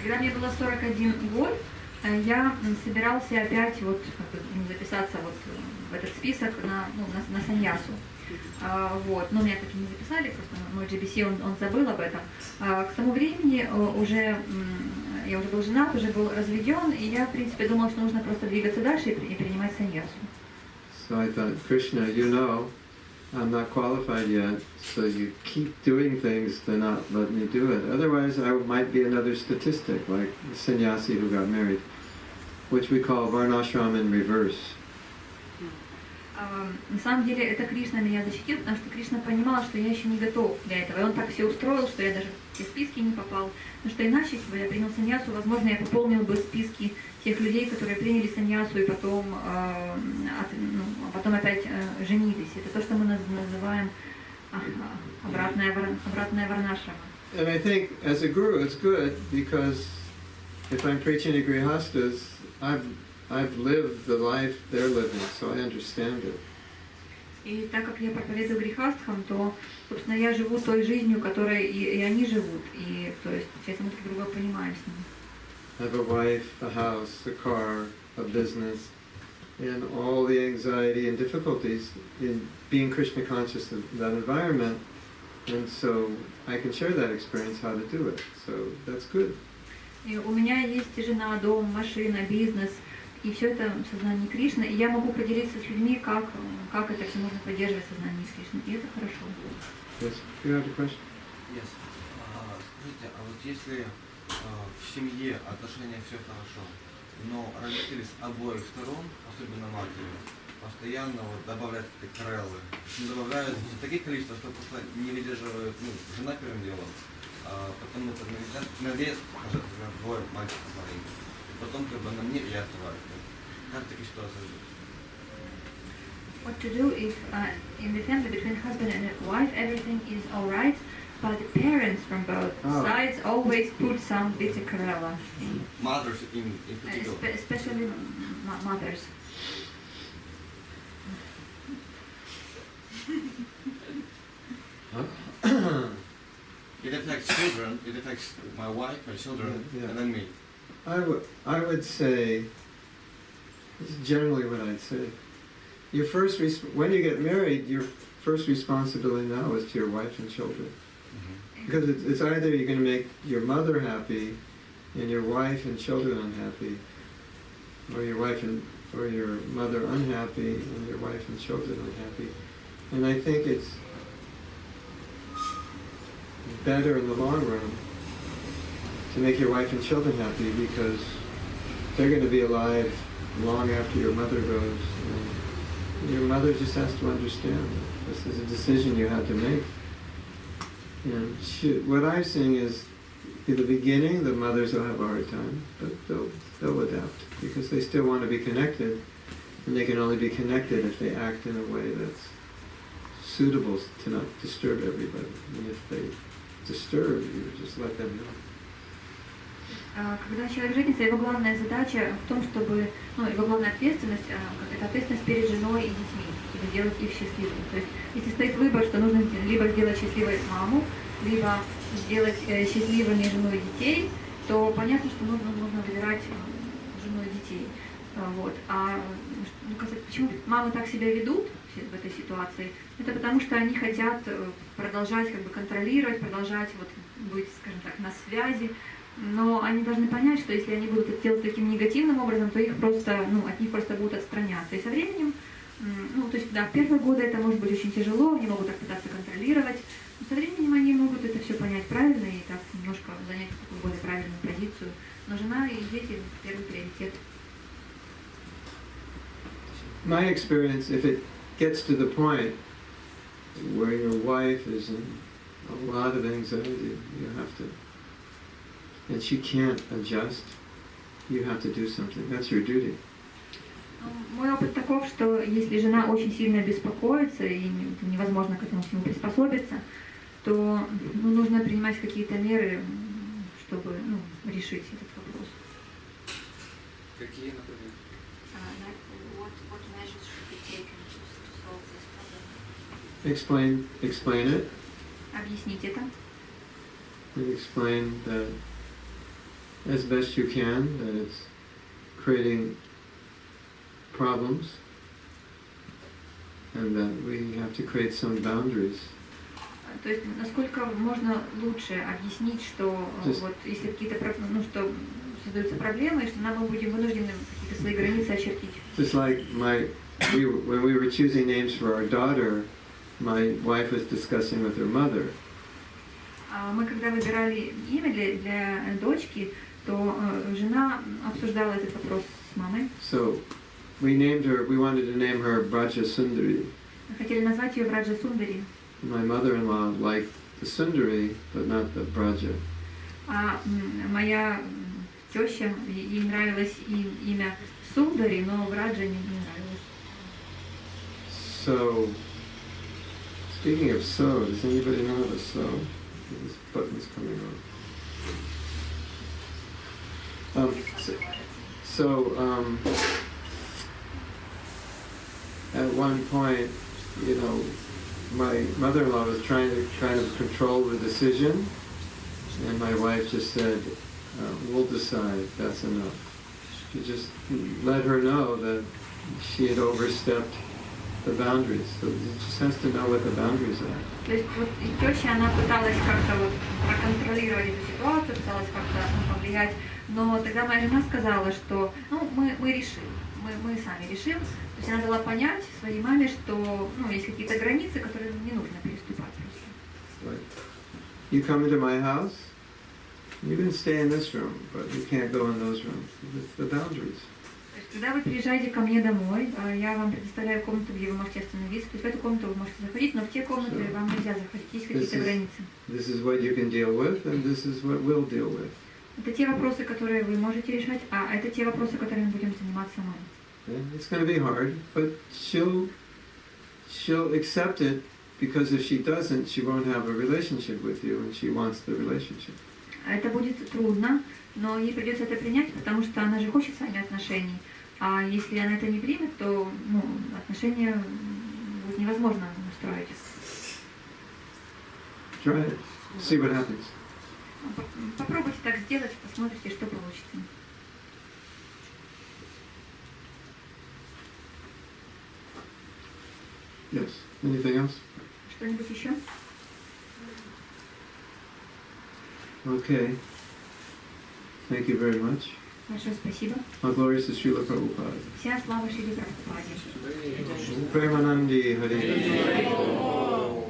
Когда мне было 41 год, я собирался опять вот записаться вот в этот список на саньясу. Вот. Но меня так и не записали, просто мой GBC, он забыл об этом. К тому времени я уже был женат, уже был разведен, и я, в принципе, думала, что нужно просто двигаться дальше и принимать саньясу. So I thought, Krishna, you know, I'm not qualified yet, so you keep doing things to not let me do it. Otherwise, I might be another statistic, like the sannyasi who got married, which we call varnashram in reverse. На самом деле это Кришна меня защитил, потому что Кришна понимала, что я еще не готов для этого. И он так все устроил, что я даже в те списки не попал. Потому что иначе, если бы я принял саньясу, возможно, я пополнил бы списки тех людей, которые приняли саньясу и потом опять женились. Это то, что мы называем обратная варнашрама. And I think as a guru it's good because if I'm preaching to grihastas, I've lived the life they're living, so I understand it. И так как я проповедую грехастхам, то, собственно, я живу той жизнью, которой и они живут. И, то есть, сейчас мы друг друга понимаем с ними. I have a wife, a house, a car, a business, and all the anxiety and difficulties in being Krishna conscious of that environment. And so I can share that experience, how to do it. So that's good. И у меня есть жена, дом, машина, бизнес. И все это в сознании Кришны, и я могу поделиться с людьми, как это все можно поддерживать в сознании Кришны, и это хорошо. Yes, you have a question? Yes. Скажите, а вот если в семье отношения все хорошо, но родители с обоих сторон, особенно матери, постоянно вот добавляют креллы, добавляют такие количества, что просто не выдерживают, жена первым делом, потом это на вес, скажем, двое мальчиков маленьких, и потом как бы на мне я оставаюсь. Как такие ситуации? What to do if in the family between husband and wife everything is all right, but the parents from both sides always put some bitter karela. Mothers in particular. Especially mothers. It affects children. It affects my wife, my children, and then me. I would say, this is generally what I'd say. Your first when you get married, your first responsibility now is to your wife and children. Mm-hmm. Because it's either you're going to make your mother happy and your wife and children unhappy, or your mother unhappy and your wife and children unhappy. And I think it's better in the long run to make your wife and children happy because they're going to be alive long after your mother goes. And your mother just has to understand this is a decision you had to make. And what I'm seeing is, in the beginning, the mothers will have a hard time, but they'll adapt because they still want to be connected, and they can only be connected if they act in a way that's suitable to not disturb everybody. And if they disturb, you just let them know. Когда человек женится, его главная задача в том, чтобы, его главная ответственность, это ответственность перед женой и детьми, и сделать их счастливыми. То есть, если стоит выбор, что нужно либо сделать счастливой маму, либо сделать счастливыми жену и детей, то понятно, что нужно выбирать жену и детей. Вот. Почему мамы так себя ведут в этой ситуации? Это потому, что они хотят продолжать контролировать, продолжать быть, скажем так, на связи. Но они должны понять, что если они будут это делать таким негативным образом, то их просто, от них просто будут отстраняться. И со временем, в первые годы это может быть очень тяжело, они могут так пытаться контролировать, но со временем они могут это все понять правильно и так немножко занять такую более правильную позицию. Но жена и дети — первый приоритет. My experience, if it gets to the point where your wife is in a lot of anxiety, you have to, and she can't adjust, you have to do something. That's your duty. Мой опыт таков, что если жена очень сильно беспокоится и невозможно к этому всему приспособиться, то нужно принимать какие-то меры, чтобы решить этот вопрос. Какие, например? What measures should be taken to solve this problem? Explain it. Объяснить это. And explain that as best you can, that it's creating problems and that we have to create some boundaries. То есть, насколько можно лучше объяснить, что вот если какие-то, что создаются проблемы, и что нам мы будем вынуждены какие-то свои границы очертить. Just like when we were choosing names for our daughter, my wife was discussing with her mother. Мы когда выбирали имя для дочки, то жена обсуждала этот вопрос с мамой. So we wanted to name her Braja Sundari. Хотели назвать ее Браджа Сундари. My mother-in-law liked the Sundari, but not the Braja. А моя теща, ей нравилось имя Сундари, но Браджа не нравилось. So, speaking of so, does anybody know how to sew? This button's coming on. At one point, my mother-in-law was trying to kind of control the decision, and my wife just said, we'll decide, that's enough. She just let her know that she had overstepped the boundaries. So she just has to know what the boundaries are. То есть вот и теща, она пыталась как-то вот проконтролировать эту ситуацию, пыталась как-то повлиять, но тогда моя жена сказала, что мы решим, мы сами решим. То есть она дала понять своей маме, что есть какие-то границы, которые не нужно переступать просто. Right. You come into my house, you can stay in this room, but you can't go in those rooms. It's the boundaries. То есть, когда вы приезжаете ко мне домой, я вам предоставляю комнату, где вы можете остановиться. То есть в эту комнату вы можете заходить, но в те комнаты вам нельзя заходить. Есть какие-то границы. This is what you can deal with, and this is what we'll deal with. Это те вопросы, которые вы можете решать, а это те вопросы, которыми будем заниматься мы. It's going to be hard, but she'll accept it, because if she doesn't, she won't have a relationship with you, and she wants the relationship. Это будет трудно, но ей придется это принять, потому что она же хочет с вами отношений. А если она это не примет, то отношения будет невозможно устроить. Try it. See what happens. Попробуйте так сделать, посмотрите, что получится. Yes. Anything else? Что-нибудь еще? Okay. Thank you very much. Большое спасибо. All glories to Srila Prabhupada. Вся слава Шриле Прабхупаде. Premanandi Hari.